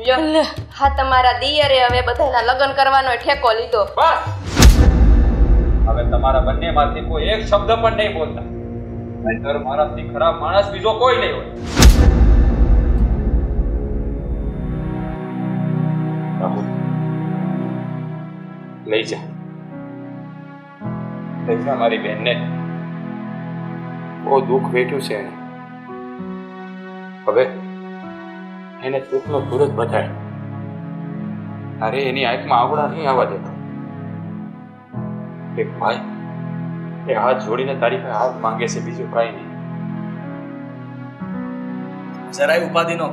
લ્યો, હા તમારા દિયરે હવે બધાના લગ્ન કરવાનો ઠેકો લીધો. બસ, હવે તમારા બંનેમાંથી કોઈ એક શબ્દ પણ નહીં બોલતા, નહીંતર મારાથી ખરાબ માણસ બીજો કોઈ નહીં હોય. રાહુલ, લઈ જા મારી બહેનને. બહુ દુઃખ વેઠ્યું છે એને. હવે એને દુઃખનો ધૂર જ બતાય. અરે એની આંખમાં આવડા નહીં આવવા દેતો. એક ભાઈ એ હાથ જોડીને તારી પાસે હાથ માંગે છે, બીજું કાંઈ નહીં. જરાય ઉપાધિ નો.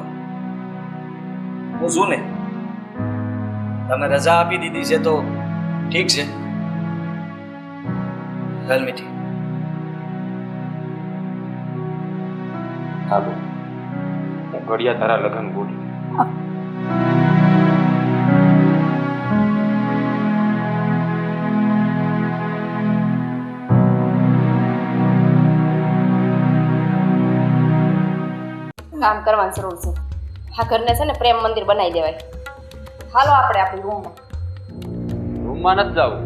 હું શું ને તમે રજા આપી દીધી છે તો ઠીક છે. ચાલ મીઠી. હાલો, હું ઘડિયા તારા લગ્ન ગોઠવી. કામ કરવાનું શરૂ છે. આ ઘરને છે ને પ્રેમ મંદિર બનાવી દેવાય. હાલો આપણે આપણી રૂમમાં. રૂમમાં નથી જાવું.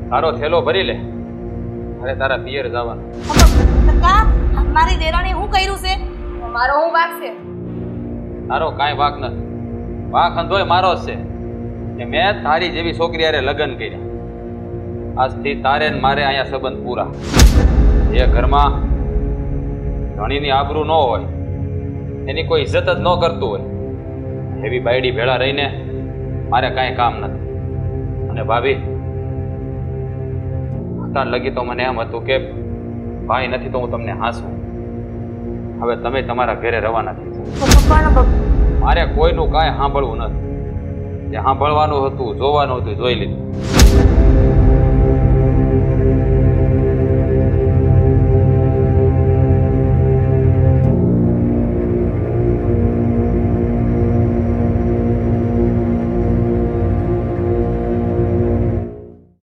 તારો થેલો ભરી લે, અરે તારા પિયર જવાનું. કાકા, મારી દેરાણી હું કર્યું છે? મારો હું વાક છે? તારો કાંઈ વાક નથી. વાક અંધોય મારો જ છે કે મેં તારી જેવી છોકરી હારે લગ્ન કર્યા. આજથી તારે ને મારે અહીંયા સંબંધ પૂરા. એ ઘરમાં ધણીની આબરૂ ન હોય, એની કોઈ ઇજ્જત જ ન કરતું હોય, એવી બાયડી ભેળા રહીને મારે કાંઈ કામ નથી. અને ભાભી, અત્યાર લગી તો મને એમ હતું કે ભાઈ નથી તો હું તમને હાંસું. હવે તમે તમારા ઘરે રવાના થઈ જાઓ. મારે કોઈનું કાંઈ સાંભળવું નથી. જે સાંભળવાનું હતું જોવાનું હતું જોઈ લીધું.